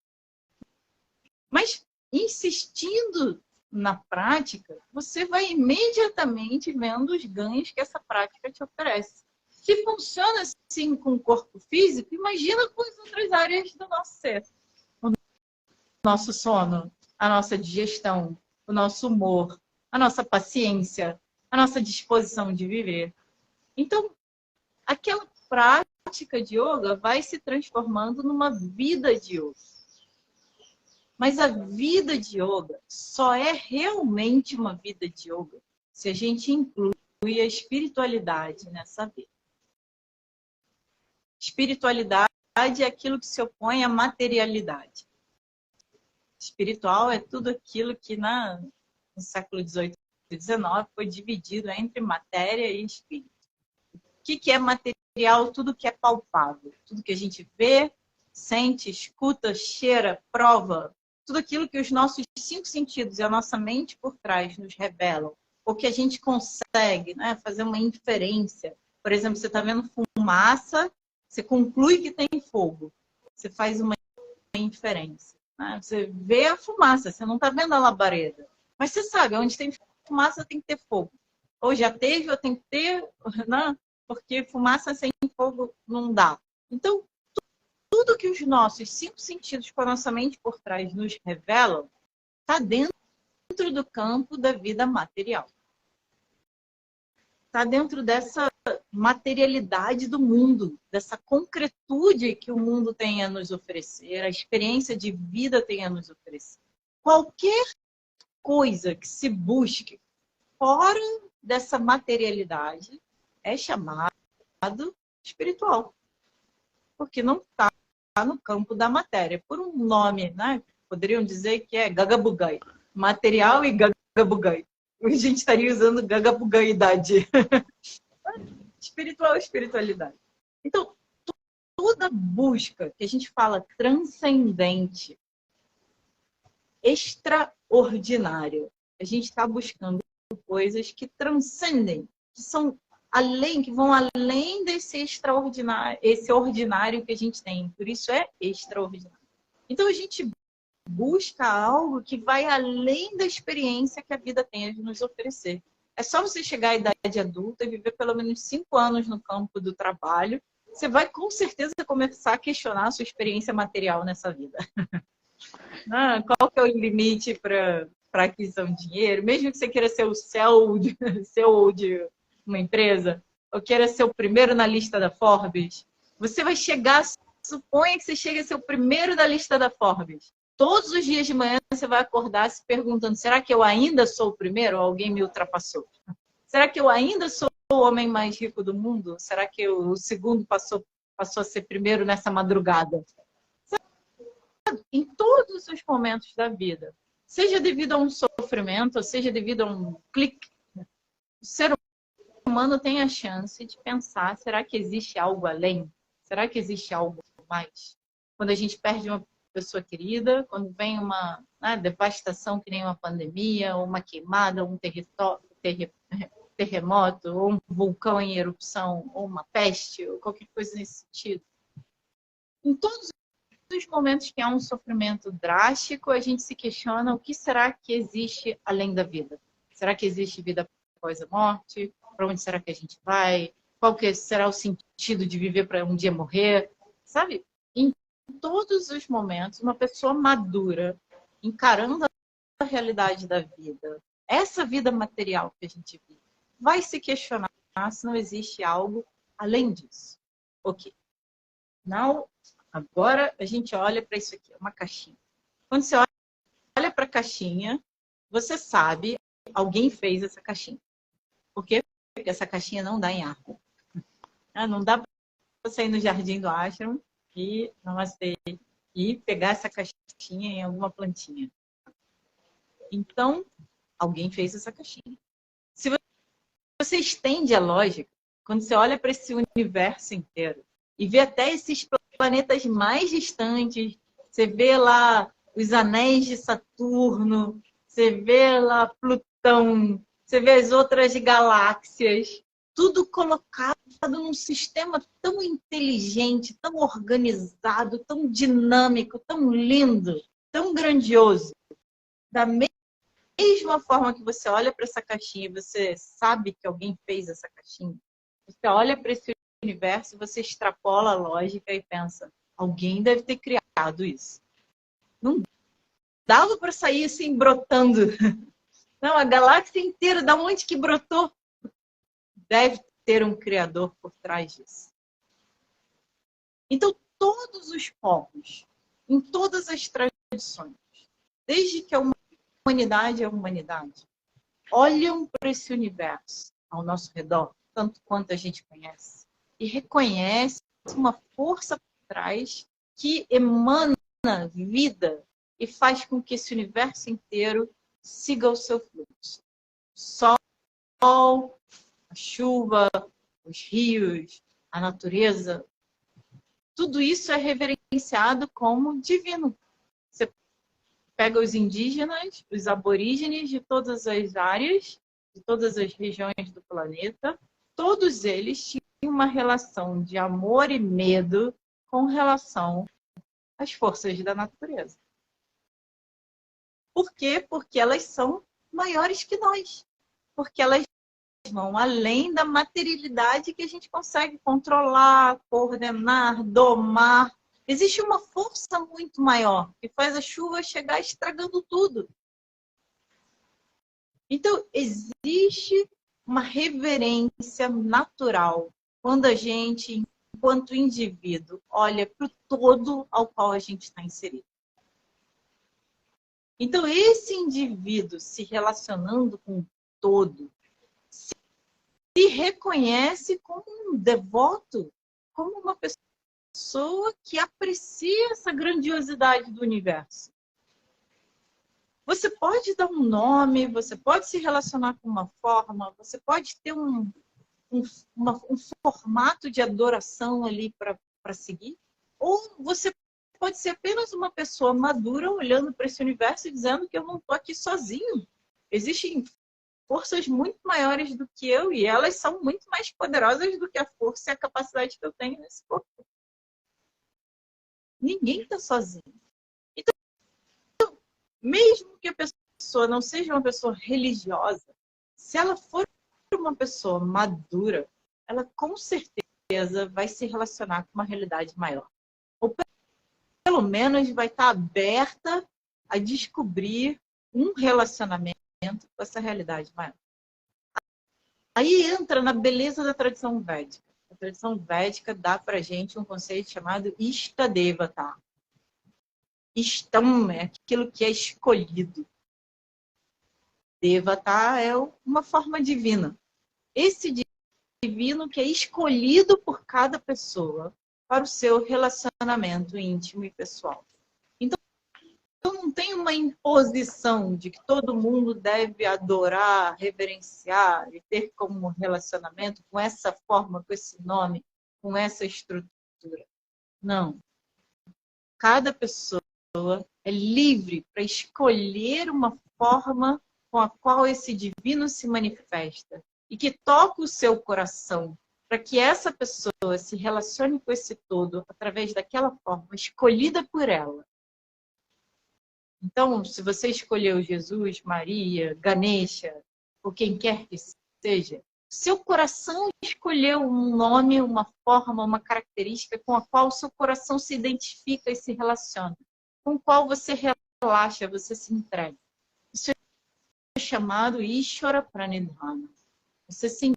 Speaker 1: mas insistindo na prática, você vai imediatamente vendo os ganhos que essa prática te oferece. Se funciona assim com o corpo físico, imagina com as outras áreas do nosso ser. O nosso sono, a nossa digestão, o nosso humor, a nossa paciência, a nossa disposição de viver. Então, aquela prática de yoga vai se transformando numa vida de yoga. Mas a vida de yoga só é realmente uma vida de yoga se a gente inclui a espiritualidade nessa vida. Espiritualidade é aquilo que se opõe à materialidade. Espiritual é tudo aquilo que no século XVIII e XIX foi dividido entre matéria e espírito. O que é material? Tudo que é palpável. Tudo que a gente vê, sente, escuta, cheira, prova. Tudo aquilo que os nossos 5 sentidos e a nossa mente por trás nos revelam. Ou que a gente consegue, né, fazer uma inferência. Por exemplo, você está vendo fumaça, você conclui que tem fogo. Você faz uma inferência. Né? Você vê a fumaça, você não está vendo a labareda. Mas você sabe, onde tem fumaça tem que ter fogo. Ou já teve, ou tem que ter, né? Porque fumaça sem fogo não dá. Então, tudo que os nossos 5 sentidos com a nossa mente por trás nos revelam está dentro do campo da vida material. Está dentro dessa materialidade do mundo, dessa concretude que o mundo tem a nos oferecer, a experiência de vida tem a nos oferecer. Qualquer coisa que se busque fora dessa materialidade é chamado espiritual. Porque não está no campo da matéria. Por um nome, né? Poderiam dizer que é gagabugai. Material e gagabugai. A gente estaria usando gagabugaidade. Espiritual, espiritualidade. Então, toda busca que a gente fala transcendente, extraordinária, a gente está buscando coisas que transcendem, que são além, que vão além desse extraordinário, esse ordinário que a gente tem. Por isso é extraordinário. Então a gente busca algo que vai além da experiência que a vida tem a nos oferecer. É só você chegar à idade adulta e viver pelo menos 5 anos no campo do trabalho você vai com certeza começar a questionar a sua experiência material nessa vida. Qual que é o limite para aquisição de dinheiro? Mesmo que você queira ser o CEO de uma empresa, ou queira ser o primeiro na lista da Forbes, você vai chegar, suponha que você chegue a ser o primeiro da lista da Forbes. Todos os dias de manhã você vai acordar se perguntando, será que eu ainda sou o primeiro ou alguém me ultrapassou? Será que eu ainda sou o homem mais rico do mundo? Será que o segundo passou a ser primeiro nessa madrugada? Em todos os momentos da vida, seja devido a um sofrimento, ou seja devido a um clique, o ser humano tem a chance de pensar, será que existe algo além? Será que existe algo mais? Quando a gente perde uma pessoa querida, quando vem uma devastação que nem uma pandemia, ou uma queimada, um terremoto, ou um vulcão em erupção, ou uma peste, ou qualquer coisa nesse sentido. Em todos os momentos que há um sofrimento drástico, a gente se questiona o que será que existe além da vida? Será que existe vida após a morte? Para onde será que a gente vai? Qual que será o sentido de viver para um dia morrer? Sabe? Em todos os momentos, uma pessoa madura, encarando a realidade da vida, essa vida material que a gente vive, vai se questionar se não existe algo além disso. Ok. Não. Agora a gente olha para isso aqui, uma caixinha. Quando você olha para a caixinha, você sabe, alguém fez essa caixinha. Por quê? Porque essa caixinha não dá em árvore. Não dá para você ir no jardim do ashram e pegar essa caixinha em alguma plantinha. Então, alguém fez essa caixinha. Se você estende a lógica, quando você olha para esse universo inteiro e vê até esses planetas mais distantes, você vê lá os anéis de Saturno, você vê lá Plutão, você vê as outras galáxias, tudo colocado num sistema tão inteligente, tão organizado, tão dinâmico, tão lindo, tão grandioso. Da mesma forma que você olha para essa caixinha e você sabe que alguém fez essa caixinha, você olha para esse universo, você extrapola a lógica e pensa, alguém deve ter criado isso. Não dava para sair assim brotando. Não, a galáxia inteira, da onde que brotou? Deve ter um criador por trás disso. Então, todos os povos, em todas as tradições, desde que a humanidade é a humanidade, olham para esse universo ao nosso redor, tanto quanto a gente conhece, e reconhece uma força por trás que emana vida e faz com que esse universo inteiro siga o seu fluxo. O sol, a chuva, os rios, a natureza, tudo isso é reverenciado como divino. Você pega os indígenas, os aborígenes de todas as áreas, de todas as regiões do planeta, todos eles tinham uma relação de amor e medo com relação às forças da natureza. Por quê? Porque elas são maiores que nós. Porque elas vão além da materialidade que a gente consegue controlar, coordenar, domar. Existe uma força muito maior que faz a chuva chegar estragando tudo. Então, existe uma reverência natural quando a gente, enquanto indivíduo, olha para o todo ao qual a gente está inserido. Então, esse indivíduo se relacionando com o todo, se reconhece como um devoto, como uma pessoa que aprecia essa grandiosidade do universo. Você pode dar um nome, você pode se relacionar com uma forma, você pode ter um formato de adoração ali para seguir, ou você pode ser apenas uma pessoa madura olhando para esse universo e dizendo que eu não estou aqui sozinho. Existem forças muito maiores do que eu e elas são muito mais poderosas do que a força e a capacidade que eu tenho nesse corpo. Ninguém está sozinho. Então, mesmo que a pessoa não seja uma pessoa religiosa, se ela for uma pessoa madura, ela com certeza vai se relacionar com uma realidade maior. Ou pelo menos vai estar aberta a descobrir um relacionamento com essa realidade maior. Aí entra na beleza da tradição védica. A tradição védica dá para a gente um conceito chamado Ishtadevata. Ishtam é aquilo que é escolhido. Devata é uma forma divina. Esse divino que é escolhido por cada pessoa para o seu relacionamento íntimo e pessoal. Então, não tem uma imposição de que todo mundo deve adorar, reverenciar e ter como relacionamento com essa forma, com esse nome, com essa estrutura. Não. Cada pessoa é livre para escolher uma forma com a qual esse divino se manifesta e que toca o seu coração para que essa pessoa se relacione com esse todo através daquela forma escolhida por ela. Então, se você escolheu Jesus, Maria, Ganesha, ou quem quer que seja, seu coração escolheu um nome, uma forma, uma característica com a qual o seu coração se identifica e se relaciona, com o qual você relaxa, você se entrega. Isso é chamado Ishvara Pranidhana. Você se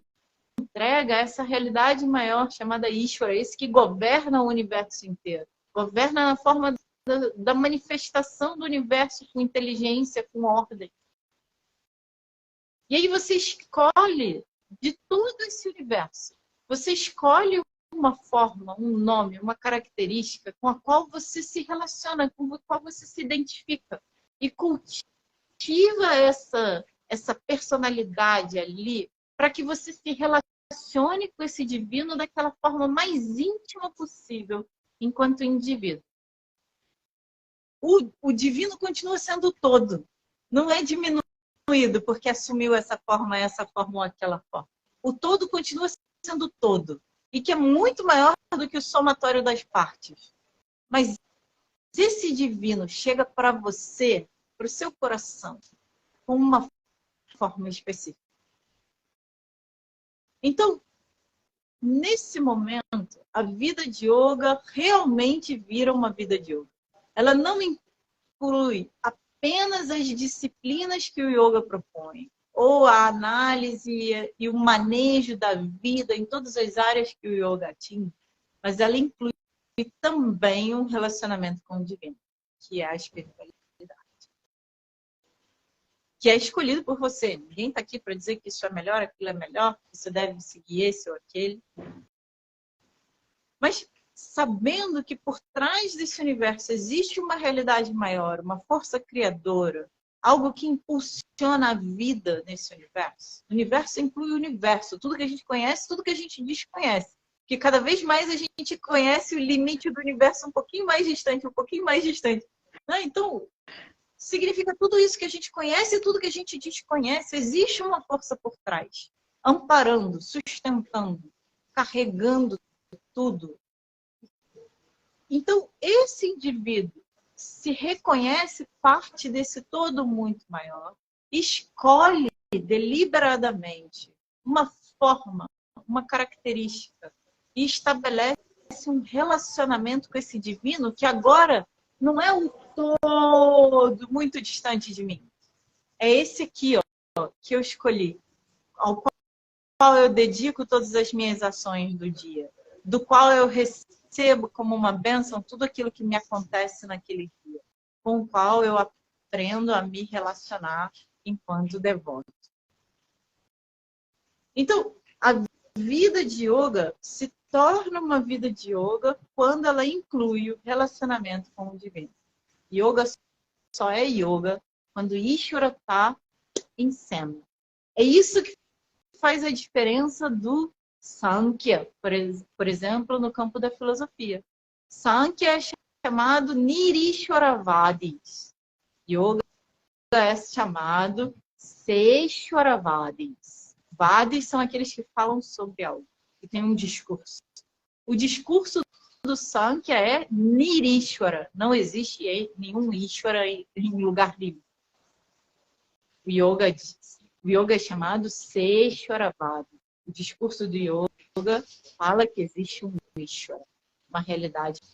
Speaker 1: entrega a essa realidade maior chamada Ishvara, esse que governa o universo inteiro. Governa na forma da manifestação do universo com inteligência, com ordem. E aí você escolhe de todo esse universo. Você escolhe uma forma, um nome, uma característica com a qual você se relaciona, com a qual você se identifica. E cultiva essa personalidade ali para que você se relacione com esse divino daquela forma mais íntima possível enquanto indivíduo. O divino continua sendo todo. Não é diminuído porque assumiu essa forma ou aquela forma. O todo continua sendo todo. E que é muito maior do que o somatório das partes. Mas esse divino chega para você, para o seu coração, com uma forma específica. Então, nesse momento, a vida de yoga realmente vira uma vida de yoga. Ela não inclui apenas as disciplinas que o yoga propõe, ou a análise e o manejo da vida em todas as áreas que o yoga atinge, mas ela inclui também um relacionamento com o divino, que é a espiritualidade. Que é escolhido por você. Ninguém está aqui para dizer que isso é melhor, aquilo é melhor, que você deve seguir esse ou aquele. Mas sabendo que por trás desse universo existe uma realidade maior, uma força criadora, algo que impulsiona a vida nesse universo. O universo inclui o universo, tudo que a gente conhece, tudo que a gente desconhece. Que cada vez mais a gente conhece o limite do universo um pouquinho mais distante, um pouquinho mais distante. Então, significa tudo isso que a gente conhece e tudo que a gente desconhece. Existe uma força por trás, amparando, sustentando, carregando tudo. Então, esse indivíduo se reconhece parte desse todo muito maior, escolhe deliberadamente uma forma, uma característica e estabelece um relacionamento com esse divino que agora não é um todo muito distante de mim. É esse aqui, ó, que eu escolhi, ao qual eu dedico todas as minhas ações do dia, do qual eu recebo como uma bênção tudo aquilo que me acontece naquele dia, com o qual eu aprendo a me relacionar enquanto devoto. Então, a vida de yoga se torna uma vida de yoga quando ela inclui o relacionamento com o divino. Yoga só é yoga quando Ishvara está em cena. É isso que faz a diferença do Sankhya, por exemplo, no campo da filosofia. Sankhya é chamado Nirishwaravadis. Yoga é chamado Seshwaravadis. Vadis são aqueles que falam sobre algo, que tem um discurso. O discurso do Sankhya é Nirishwara. Não existe nenhum Ishvara em lugar livre. O yoga é chamado Seshwaravadi. O discurso do yoga fala que existe um Ishvara, uma realidade por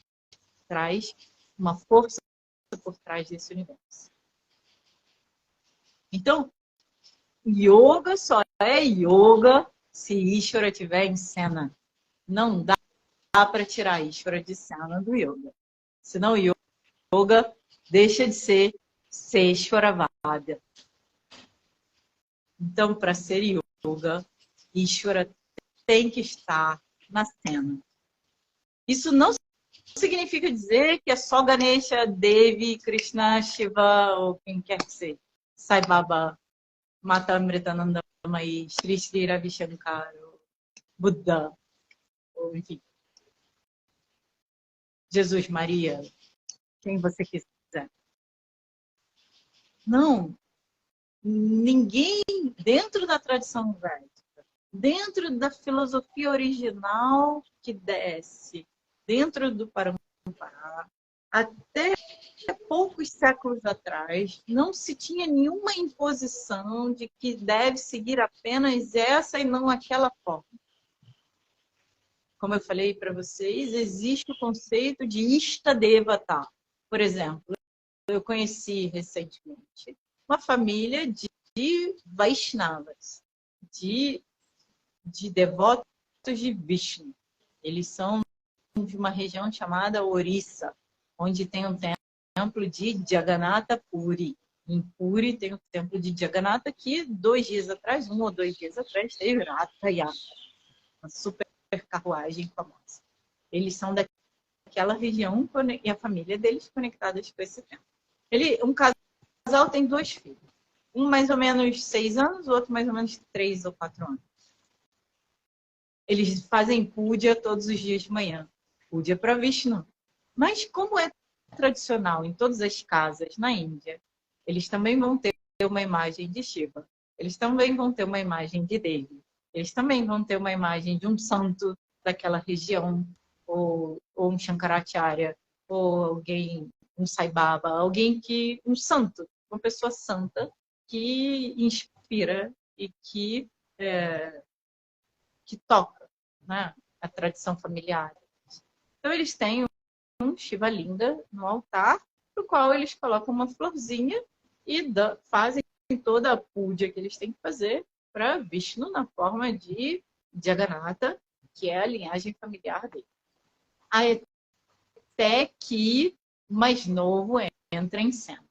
Speaker 1: trás, uma força por trás desse universo. Então, yoga só é yoga se Ishvara estiver em cena. Não dá para tirar Ishvara de cena do yoga. Senão o yoga deixa de ser Seshvaravada. Então, para ser yoga, Ishvara tem que estar na cena. Isso não significa dizer que é só Ganesha, Devi, Krishna, Shiva ou quem quer que seja. Sai Baba, Mata Amritananda Mai, Sri Sri Ravi Shankar, Buda, ou enfim. Jesus, Maria, quem você quiser. Não. Ninguém dentro da tradição védica, dentro da filosofia original que desce, dentro do Parampara, até poucos séculos atrás, não se tinha nenhuma imposição de que deve seguir apenas essa e não aquela forma. Como eu falei para vocês, existe o conceito de Ishtadevata. Por exemplo, eu conheci recentemente uma família de Vaishnavas, de devotos de Vishnu. Eles são de uma região chamada Orissa, onde tem um templo de Jagannatha Puri. Em Puri tem o templo de Jagannatha que 2 dias atrás, 1 ou 2 dias atrás, teve Ratha Yatra, uma super carruagem famosa. Eles são daquela região e a família deles conectadas com esse templo. Um casal tem 2 filhos. Um mais ou menos 6 anos, o outro mais ou menos 3 ou 4 anos. Eles fazem puja todos os dias de manhã. Puja para Vishnu. Mas como é tradicional em todas as casas na Índia, eles também vão ter uma imagem de Shiva. Eles também vão ter uma imagem de Devi. Eles também vão ter uma imagem de um santo daquela região, ou um Shankaracharya, ou alguém, um Sai Baba, um santo, uma pessoa santa que inspira e que toca, né, a tradição familiar. Então, eles têm um Shiva Linga no altar, no qual eles colocam uma florzinha e fazem toda a puja que eles têm que fazer para Vishnu na forma de Jagannatha, que é a linhagem familiar dele. Até que o mais novo entra em cena.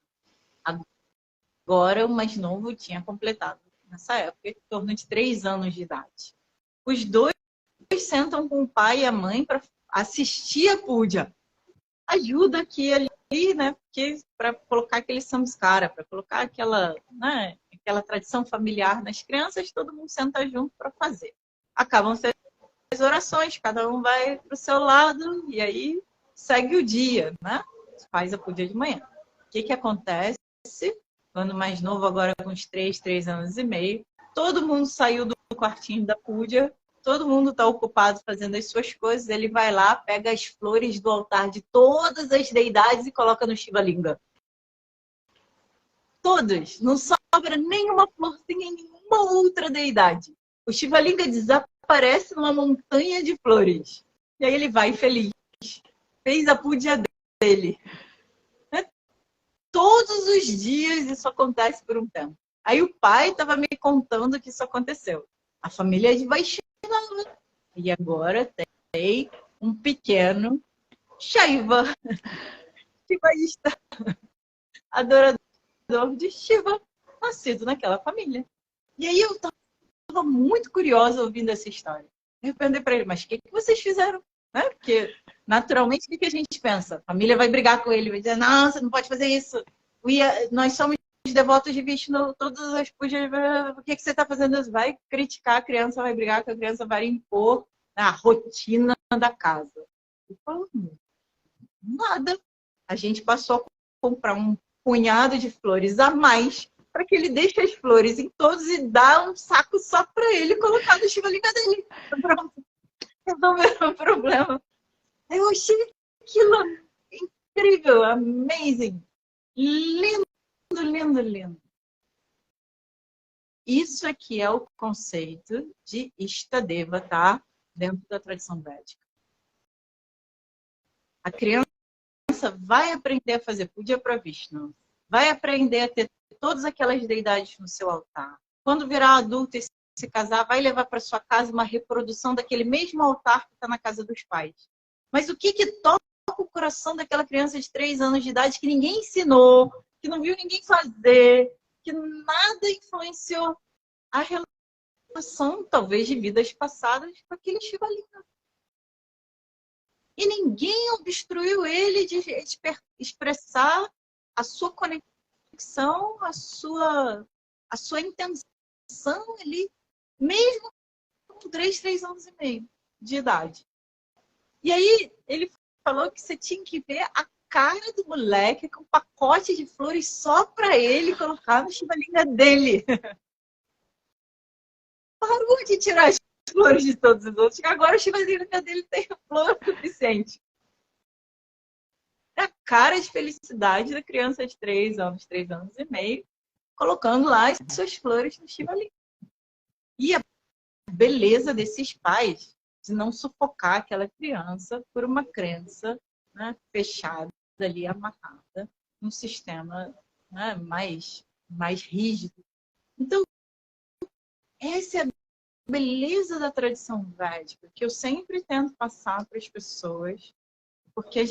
Speaker 1: Agora, o mais novo tinha completado, nessa época, em torno de 3 anos de idade. Os 2 sentam com o pai e a mãe para assistir a puja. Ajuda aqui ali, né? Para colocar aquele samskara, para colocar aquela tradição familiar nas crianças, todo mundo senta junto para fazer. Acabam as orações, cada um vai para o seu lado e aí segue o dia, né? Faz a puja de manhã. O que acontece? Quando mais novo, agora com uns 3 anos e meio, todo mundo saiu do quartinho da puja, todo mundo está ocupado fazendo as suas coisas, ele vai lá, pega as flores do altar de todas as deidades e coloca no Shiva Linga. Todas, não sobra nenhuma florzinha em nenhuma outra deidade. O Shiva Linga desaparece numa montanha de flores. E aí ele vai feliz. Fez a puja dele. Todos os dias isso acontece por um tempo. Aí o pai estava me contando que isso aconteceu. A família de Vaishnava. E agora tem um pequeno Shaiva, Shivaísta, adorador de Shiva, nascido naquela família. E aí eu estava muito curiosa ouvindo essa história. Eu perguntei para ele, mas o que vocês fizeram? Né? Porque, naturalmente, o que a gente pensa? A família vai brigar com ele, vai dizer, não, você não pode fazer isso. Nós somos devotos de Vishnu, todas as pujas, o que você está fazendo? Vai criticar a criança, vai brigar com a criança, vai impor a rotina da casa. Eu falo, nada. A gente passou a comprar um punhado de flores a mais para que ele deixe as flores em todos e dá um saco só para ele colocar no Shiva Linga dele. Pronto. Resolver o problema. Eu achei aquilo incrível, amazing, lindo, lindo, lindo. isso aqui é o conceito de Ishtadeva, tá? Dentro da tradição védica. A criança vai aprender a fazer puja para Vishnu, vai aprender a ter todas aquelas deidades no seu altar. Quando virar adulto e se casar, vai levar para sua casa uma reprodução daquele mesmo altar que está na casa dos pais. Mas o que toca o coração daquela criança de 3 anos de idade que ninguém ensinou, que não viu ninguém fazer, que nada influenciou a relação, talvez, de vidas passadas com aquele Shivalinga? E ninguém obstruiu ele de expressar a sua conexão, a sua intenção ali, mesmo com 3 anos e meio de idade. E aí ele falou que você tinha que ver a cara do moleque com um pacote de flores só para ele colocar no Shivalinga dele. Parou de tirar as flores de todos os outros, que agora o Shivalinga dele tem flor suficiente. É a cara de felicidade da criança de 3 anos e meio, colocando lá as suas flores no Shivalinga. E a beleza desses pais de não sufocar aquela criança por uma crença, né, fechada ali, amarrada, num sistema, né, mais rígido. Então, essa é a beleza da tradição védica, que eu sempre tento passar para as pessoas, porque a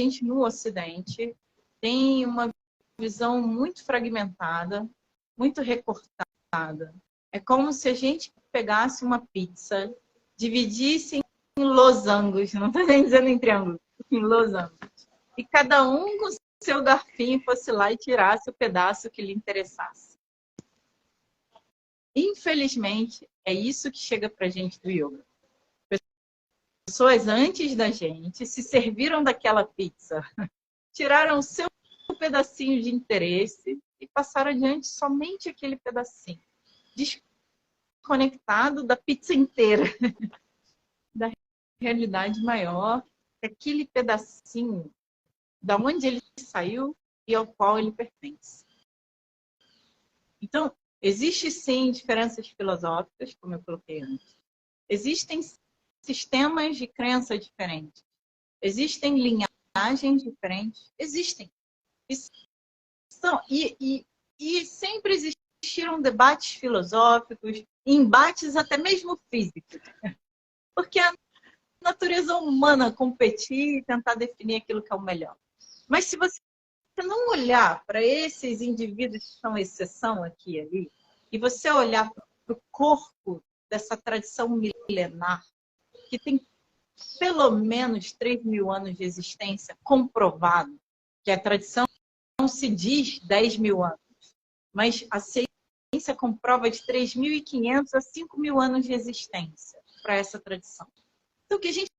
Speaker 1: gente no Ocidente tem uma visão muito fragmentada, muito recortada. É como se a gente pegasse uma pizza, dividisse em losangos, não estou nem dizendo em triângulos, em losangos, e cada um com seu garfinho fosse lá e tirasse o pedaço que lhe interessasse. Infelizmente, é isso que chega para a gente do yoga. Pessoas antes da gente se serviram daquela pizza, tiraram o seu pedacinho de interesse e passaram adiante somente aquele pedacinho, desconectado da pizza inteira, da realidade maior, aquele pedacinho, da onde ele saiu e ao qual ele pertence. Então, existe sim diferenças filosóficas, como eu coloquei antes. Existem sistemas de crença diferentes. Existem linhagens diferentes. Existem. E sempre existiram debates filosóficos, embates até mesmo físicos. Porque a natureza humana competir e tentar definir aquilo que é o melhor. Mas se você não olhar para esses indivíduos que são exceção aqui e ali, e você olhar para o corpo dessa tradição milenar, que tem pelo menos 3.000 anos de existência comprovado, que a tradição não se diz 10.000 anos, mas a ciência comprova de 3.500 a 5.000 anos de existência para essa tradição. Então, que a gente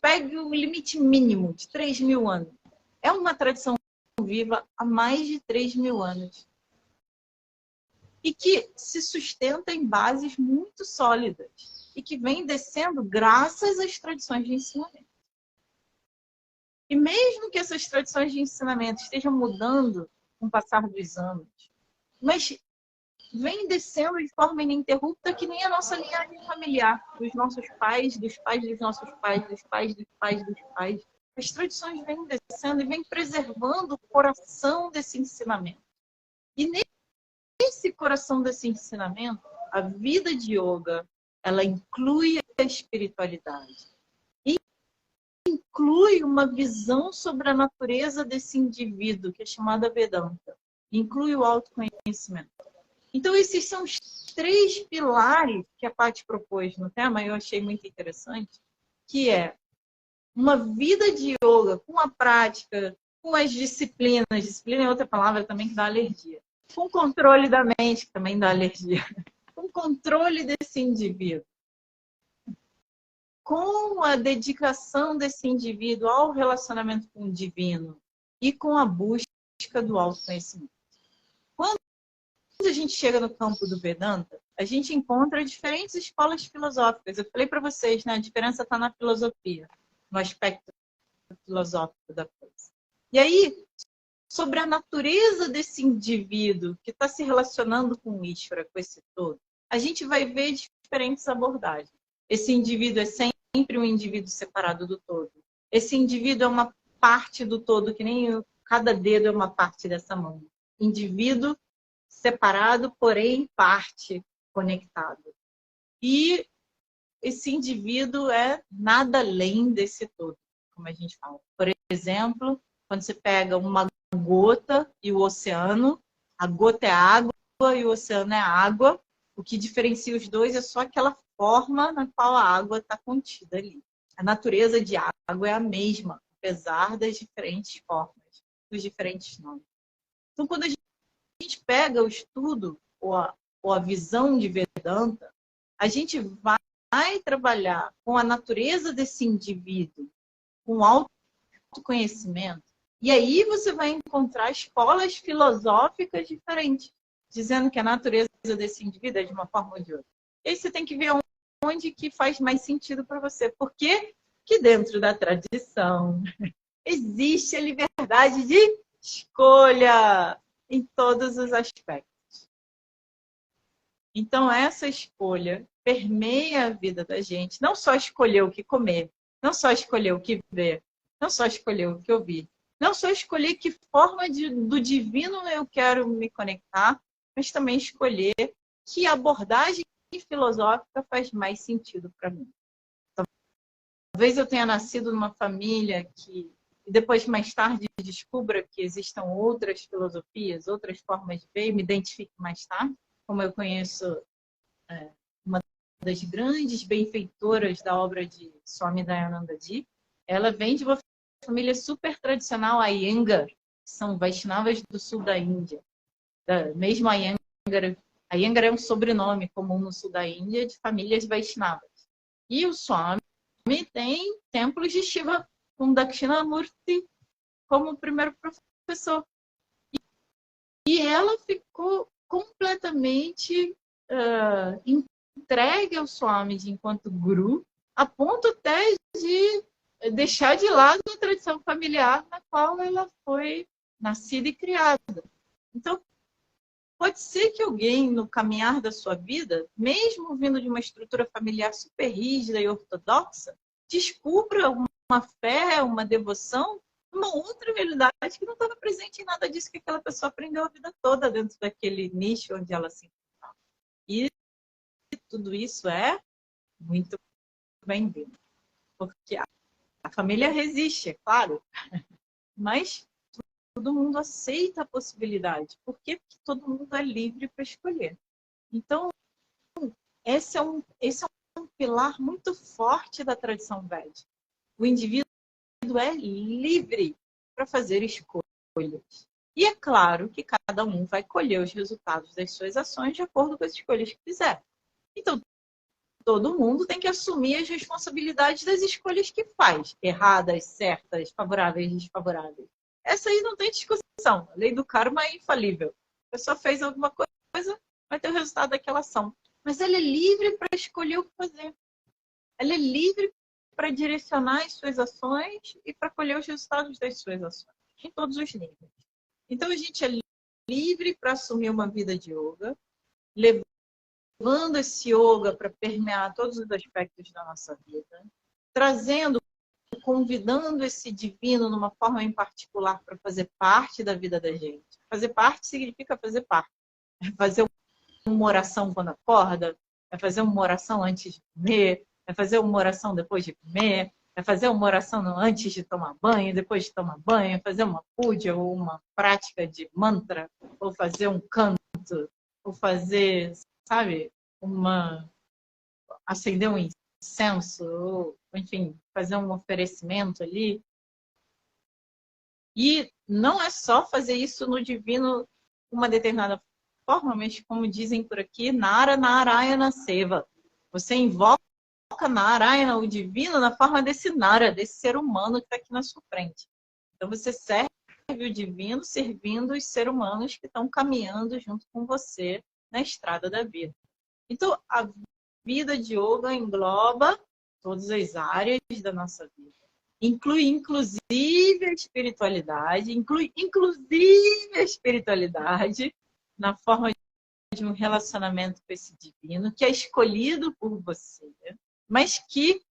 Speaker 1: pegue o limite mínimo de 3.000 anos. É uma tradição viva há mais de 3.000 anos. E que se sustenta em bases muito sólidas. E que vem descendo graças às tradições de ensinamento. E mesmo que essas tradições de ensinamento estejam mudando com o passar dos anos, mas vem descendo de forma ininterrupta que nem a nossa linhagem familiar, dos nossos pais, dos pais dos nossos pais, dos pais dos pais dos pais. As tradições vêm descendo e vêm preservando o coração desse ensinamento. E nesse coração desse ensinamento, a vida de yoga, ela inclui a espiritualidade. E inclui uma visão sobre a natureza desse indivíduo, que é chamada Vedanta. Inclui o autoconhecimento. Então, esses são os 3 pilares que a Paty propôs no tema, eu achei muito interessante, que é uma vida de yoga com a prática, com as disciplinas, disciplina é outra palavra também que dá alergia, com o controle da mente, que também dá alergia, com o controle desse indivíduo, com a dedicação desse indivíduo ao relacionamento com o divino e com a busca do autoconhecimento. Quando a gente chega no campo do Vedanta, a gente encontra diferentes escolas filosóficas. Eu falei para vocês, né? A diferença está na filosofia, no aspecto filosófico da coisa. E aí sobre a natureza desse indivíduo que está se relacionando com o Ishvara, com esse todo, a gente vai ver diferentes abordagens. Esse indivíduo é sempre um indivíduo separado do todo. Esse indivíduo é uma parte do todo, que nem cada dedo é uma parte dessa mão. Indivíduo separado, porém parte conectado. E esse indivíduo é nada além desse todo, como a gente fala. Por exemplo, quando você pega uma gota e o oceano, a gota é água e o oceano é água. O que diferencia os dois é só aquela forma na qual a água está contida ali. A natureza de água é a mesma, apesar das diferentes formas, dos diferentes nomes. Então, quando a gente pega o estudo ou a visão de Vedanta, a gente vai trabalhar com a natureza desse indivíduo, com autoconhecimento, e aí você vai encontrar escolas filosóficas diferentes, dizendo que a natureza desse indivíduo é de uma forma ou de outra. E aí você tem que ver onde que faz mais sentido para você. Porque que dentro da tradição existe a liberdade de escolha em todos os aspectos. Então, essa escolha permeia a vida da gente. Não só escolher o que comer, não só escolher o que ver, não só escolher o que ouvir, não só escolher que forma do divino eu quero me conectar, mas também escolher que abordagem filosófica faz mais sentido para mim. Talvez eu tenha nascido numa família que, e depois mais tarde, descubra que existam outras filosofias, outras formas de ver, e me identifique mais tarde, como eu conheço uma das grandes benfeitoras da obra de Swami Dayananda Ji. Ela vem de uma família super tradicional, Iyengar, que são Vaishnavas do sul da Índia. Mesmo Iyengar é um sobrenome comum no sul da Índia de famílias Vaishnavas. E o Swami tem templos de Shiva, com Dakshinamurti como primeiro professor. E ela ficou completamente entregue ao Swami enquanto guru, a ponto até de deixar de lado a tradição familiar na qual ela foi nascida e criada. Então, pode ser que alguém, no caminhar da sua vida, mesmo vindo de uma estrutura familiar super rígida e ortodoxa, descubra uma fé, uma devoção, uma outra realidade que não estava presente em nada disso que aquela pessoa aprendeu a vida toda dentro daquele nicho onde ela se encontrava. E tudo isso é muito bem-vindo. Porque a família resiste, é claro, mas todo mundo aceita a possibilidade. Por quê? Porque todo mundo é livre para escolher. Então, esse é um pilar muito forte da tradição védica. O indivíduo é livre para fazer escolhas. E é claro que cada um vai colher os resultados das suas ações de acordo com as escolhas que fizer. Então, todo mundo tem que assumir as responsabilidades das escolhas que faz. Erradas, certas, favoráveis, desfavoráveis. Essa aí não tem discussão. A lei do karma é infalível. A pessoa fez alguma coisa, vai ter o resultado daquela ação. Mas ela é livre para escolher o que fazer. Ela é livre para direcionar as suas ações e para colher os resultados das suas ações, em todos os níveis. Então, a gente é livre para assumir uma vida de yoga, levando esse yoga para permear todos os aspectos da nossa vida, trazendo, convidando esse divino numa forma em particular para fazer parte da vida da gente. Fazer parte significa fazer parte. É fazer uma oração quando acorda, é fazer uma oração antes de comer, é fazer uma oração depois de comer, é fazer uma oração antes de tomar banho, depois de tomar banho, é fazer uma puja ou uma prática de mantra, ou fazer um canto, ou fazer, sabe, acender um incenso, ou, enfim, fazer um oferecimento ali. E não é só fazer isso no divino uma determinada forma, mas como dizem por aqui, Nara Narayana Seva. Você invoca Narayana, o divino, na forma desse Nara, desse ser humano que está aqui na sua frente. Então você serve o divino servindo os seres humanos que estão caminhando junto com você na estrada da vida. Então a vida de yoga engloba todas as áreas da nossa vida. inclui inclusive a espiritualidade, inclui inclusive a espiritualidade na forma de um relacionamento com esse divino, que é escolhido por você, mas que,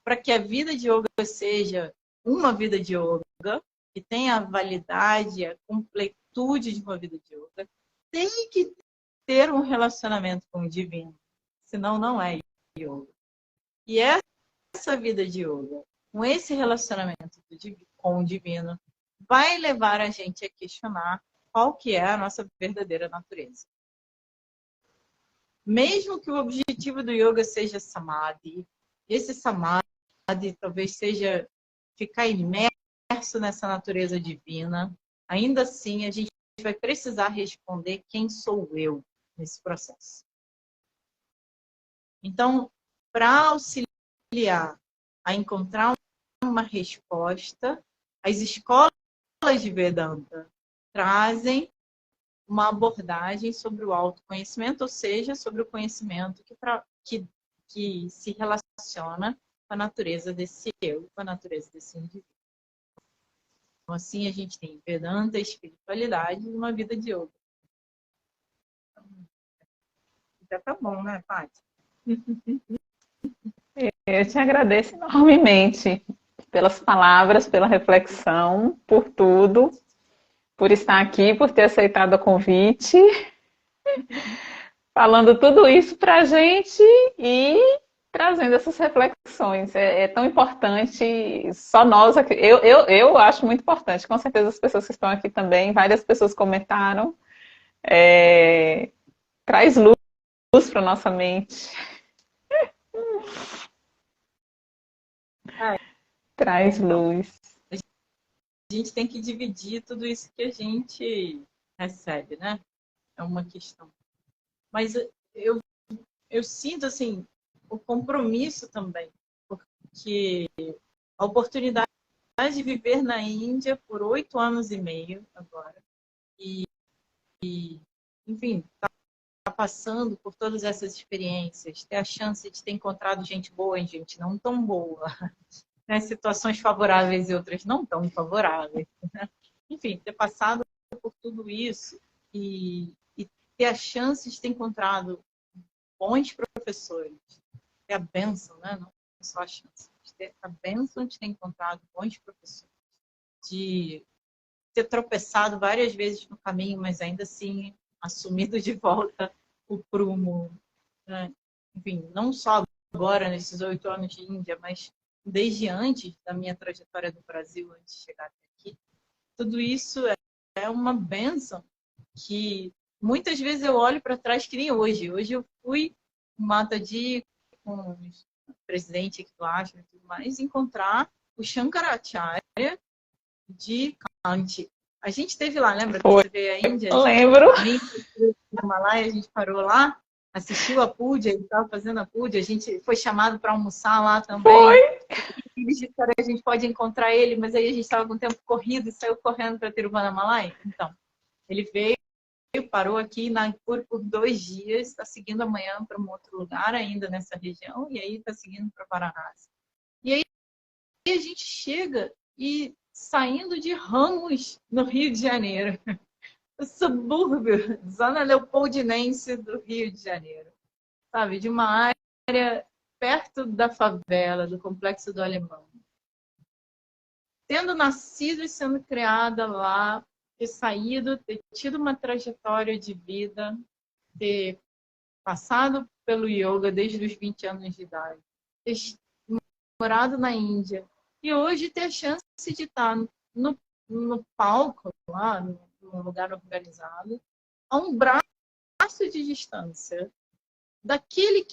Speaker 1: para que a vida de yoga seja uma vida de yoga, que tenha a validade, a completude de uma vida de yoga, tem que ter um relacionamento com o divino, senão não é yoga. E essa vida de yoga, com esse relacionamento com o divino, vai levar a gente a questionar qual que é a nossa verdadeira natureza. Mesmo que o objetivo do yoga seja samadhi, esse samadhi talvez seja ficar imerso nessa natureza divina, ainda assim a gente vai precisar responder quem sou eu nesse processo. Então, para auxiliar a encontrar uma resposta, as escolas de Vedanta trazem uma abordagem sobre o autoconhecimento, ou seja, sobre o conhecimento que se relaciona com a natureza desse eu, com a natureza desse indivíduo. Então, assim, a gente tem Vedanta, espiritualidade e uma vida de yoga. Já tá bom, né, Paty?
Speaker 2: Eu te agradeço enormemente pelas palavras, pela reflexão, por tudo, por estar aqui, por ter aceitado o convite, falando tudo isso para a gente e trazendo essas reflexões. É tão importante, só nós aqui. Eu acho muito importante, com certeza as pessoas que estão aqui também, várias pessoas comentaram. Traz luz para nossa mente. Traz luz.
Speaker 1: A gente tem que dividir tudo isso que a gente recebe, né? É uma questão. Mas eu sinto, assim, o compromisso também, porque a oportunidade de viver na Índia por 8 anos e meio agora, e enfim, tá passando por todas essas experiências, ter a chance de ter encontrado gente boa e gente não tão boa, né? Situações favoráveis e outras não tão favoráveis, né? Enfim, ter passado por tudo isso e ter a chance de ter encontrado bons professores, ter a bênção, né? Não só a chance, de ter a bênção de ter encontrado bons professores, de ter tropeçado várias vezes no caminho, mas ainda assim assumido de volta o prumo, né? Enfim, não só agora, nesses 8 anos de Índia, mas desde antes da minha trajetória do Brasil, antes de chegar até aqui. Tudo isso é uma bênção que muitas vezes eu olho para trás que nem hoje. Hoje eu fui no Mataji com o presidente aqui do Ashram e tudo mais, encontrar o Shankaracharya de Kanti. A gente esteve lá, lembra? Que você veio à Índia?
Speaker 2: Lembro.
Speaker 1: Na Himalaia, a gente parou lá, assistiu a Puja, ele estava fazendo a Puja, a gente foi chamado para almoçar lá também.
Speaker 2: Foi.
Speaker 1: Eles disseram que a gente pode encontrar ele, mas aí a gente estava com o tempo corrido e saiu correndo para Tiruvannamalai. Então, ele veio, parou aqui em Nagpur por 2 dias, está seguindo amanhã para um outro lugar ainda nessa região, e aí está seguindo para Varanasi. E aí a gente chega e saindo de Ramos, no Rio de Janeiro, o subúrbio, zona leopoldinense do Rio de Janeiro, sabe? De uma área perto da favela, do Complexo do Alemão. Tendo nascido e sendo criada lá, ter saído, ter tido uma trajetória de vida, ter passado pelo yoga desde os 20 anos de idade, ter morado na Índia e hoje ter a chance de estar no palco, lá, num lugar organizado, a um braço de distância daquele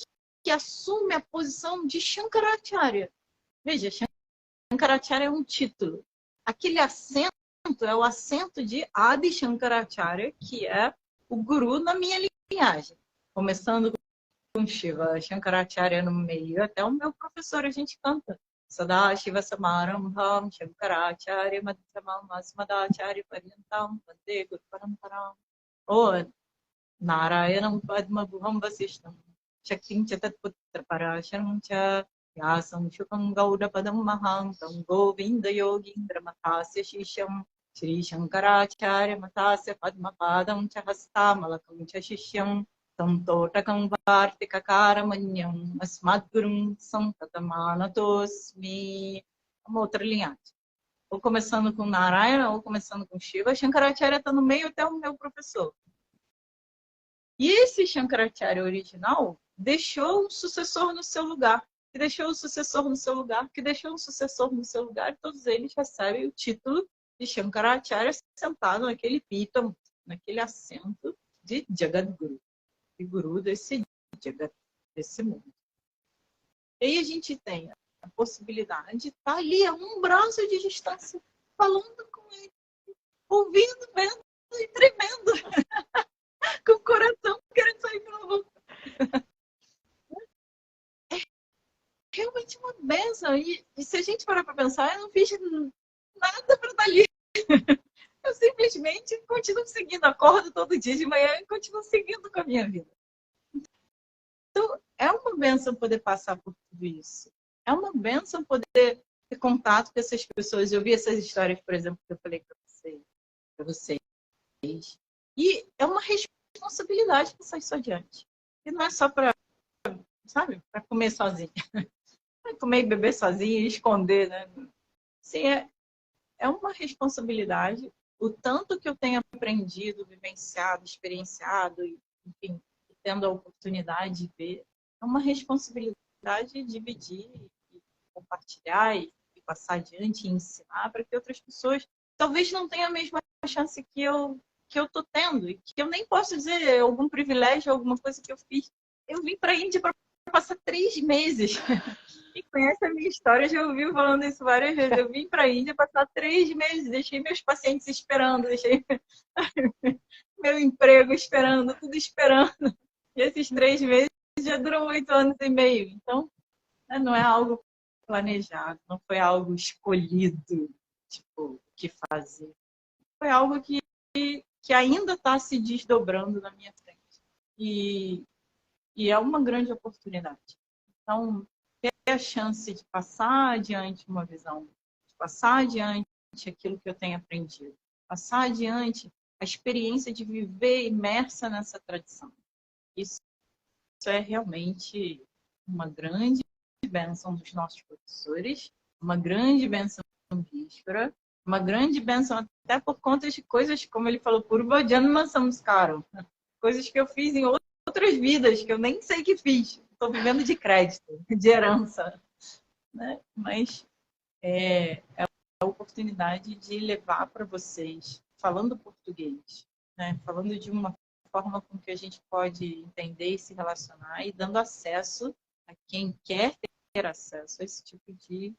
Speaker 1: que assume a posição de Shankaracharya. Veja, Shankaracharya é um título. Aquele assento é o assento de Adi Shankaracharya, que é o guru na minha linhagem. Começando com Shiva Shankaracharya no meio, até o meu professor a gente canta. Sada Shiva Samarambham Shankaracharya Madhyamam Asmadacharya Paryantam Vande Guru Paramparam. Narayanam Padma Bhuvam Vasishtam Shaktim Chatat Putra Parasharam Cha Vyasam Shukam Gaudapadam Mahantam Govinda Yogindra Matasya Shisham Shri Shankaracharya Matasya Padmapadam Chahasta Malakam Chashishyam Samtotakam Vartikakaramanyam Asmadgurum Sankatamanatosmi. Uma outra linhagem. Ou começando com Narayana, ou começando com Shiva. Shankaracharya está no meio até o meu professor. E esse Shankaracharya original deixou um sucessor no seu lugar, que deixou o sucessor no seu lugar, que deixou um sucessor no seu lugar, e todos eles recebem o título de Shankaracharya sentado naquele pita, naquele assento de Jagadguru, de guru desse Jagat, desse mundo. E aí a gente tem a possibilidade de estar ali a um braço de distância, falando com ele, ouvindo, vendo e tremendo, com o coração querendo sair pela boca. É realmente uma benção. E se a gente parar para pensar, eu não fiz nada para estar ali. Eu simplesmente continuo seguindo, acordo todo dia de manhã e continuo seguindo com a minha vida. Então, é uma benção poder passar por tudo isso. É uma benção poder ter contato com essas pessoas. Eu vi essas histórias, por exemplo, que eu falei para vocês. E é uma responsabilidade passar isso adiante. E não é só para, sabe, para comer sozinho. Comer e beber sozinho e esconder, né? Sim, é uma responsabilidade. O tanto que eu tenho aprendido, vivenciado, experienciado, enfim, tendo a oportunidade de ver, é uma responsabilidade dividir, e compartilhar e passar adiante e ensinar para que outras pessoas talvez não tenham a mesma chance que eu estou tendo, e que eu nem posso dizer algum privilégio, alguma coisa que eu fiz. Eu vim para a Índia para passar 3 meses. Quem conhece a minha história já ouviu falando isso várias vezes. Eu vim para a Índia passar 3 meses, deixei meus pacientes esperando, deixei meu emprego esperando, tudo esperando. E esses 3 meses já duram 8 anos e meio. Então, não é algo planejado, não foi algo escolhido, tipo, o que fazer. Foi algo que ainda está se desdobrando na minha frente. E é uma grande oportunidade. Então, ter a chance de passar adiante uma visão, de passar adiante aquilo que eu tenho aprendido, passar adiante a experiência de viver imersa nessa tradição. Isso é realmente uma grande bênção dos nossos professores, uma grande bênção do Bhishra, uma grande bênção até por conta de coisas, como ele falou, Purva Janma Samskaram, coisas que eu fiz em outras vidas, que eu nem sei que fiz. Estou vivendo de crédito, de herança. Né? Mas é a oportunidade de levar para vocês, falando português, né? Falando de uma forma com que a gente pode entender e se relacionar e dando acesso a quem quer ter acesso a esse tipo de,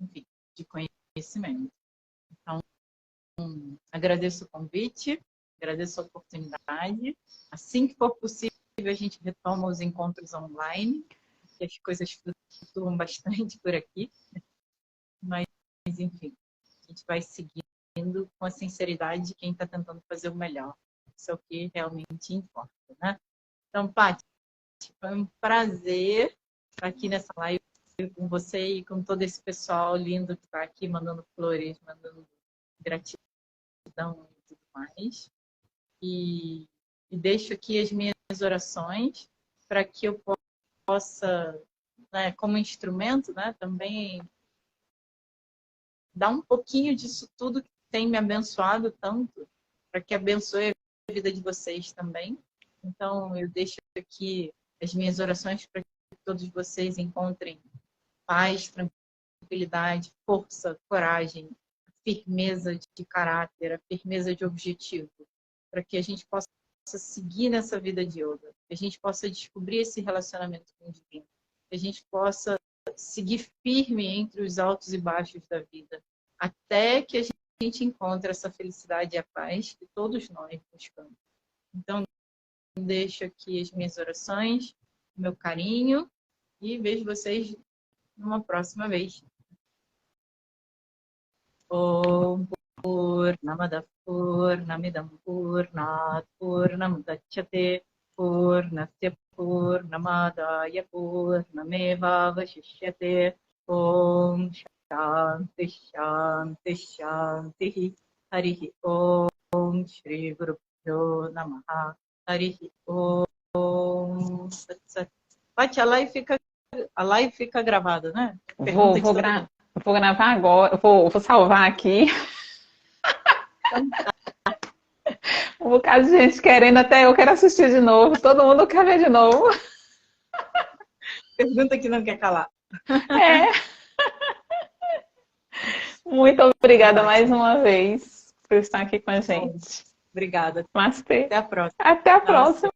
Speaker 1: enfim, de conhecimento. Então, agradeço o convite, agradeço a oportunidade. Assim que for possível, a gente retoma os encontros online, que as coisas flutuam bastante por aqui. Mas, enfim, a gente vai seguindo com a sinceridade de quem está tentando fazer o melhor. Isso é o que realmente importa, né? Então, Paty, foi um prazer estar aqui nessa live com você e com todo esse pessoal lindo que está aqui mandando flores, mandando gratidão e tudo mais. E deixo aqui as minhas orações para que eu possa, né, como instrumento, né, também dar um pouquinho disso tudo que tem me abençoado tanto, para que abençoe a vida de vocês também. Então, eu deixo aqui as minhas orações para que todos vocês encontrem paz, tranquilidade, força, coragem, firmeza de caráter, a firmeza de objetivo, para que a gente possa seguir nessa vida de yoga, que a gente possa descobrir esse relacionamento com o divino, que a gente possa seguir firme entre os altos e baixos da vida, até que a gente encontre essa felicidade e a paz que todos nós buscamos. Então, deixo aqui as minhas orações, meu carinho, e vejo vocês numa próxima vez. Om Purnamada Purnamidam Purnat Purnamudachyate Purnasya Purnamadaya Purnameva Vashishyate. Om Shanti Shanti Shanti. Harihi Om Shri Guru Pyo Namaha. Harihi Om Sat Sat. Paty, a live fica gravada, né?
Speaker 2: Vou gravar agora, vou salvar aqui. Um bocado de gente querendo, até eu quero assistir de novo. Todo mundo quer ver de novo.
Speaker 1: Pergunta que não quer calar.
Speaker 2: É. Muito obrigada mais uma vez por estar aqui com a gente.
Speaker 1: Obrigada.
Speaker 2: Namastê.
Speaker 1: Até a próxima.
Speaker 2: Até a próxima.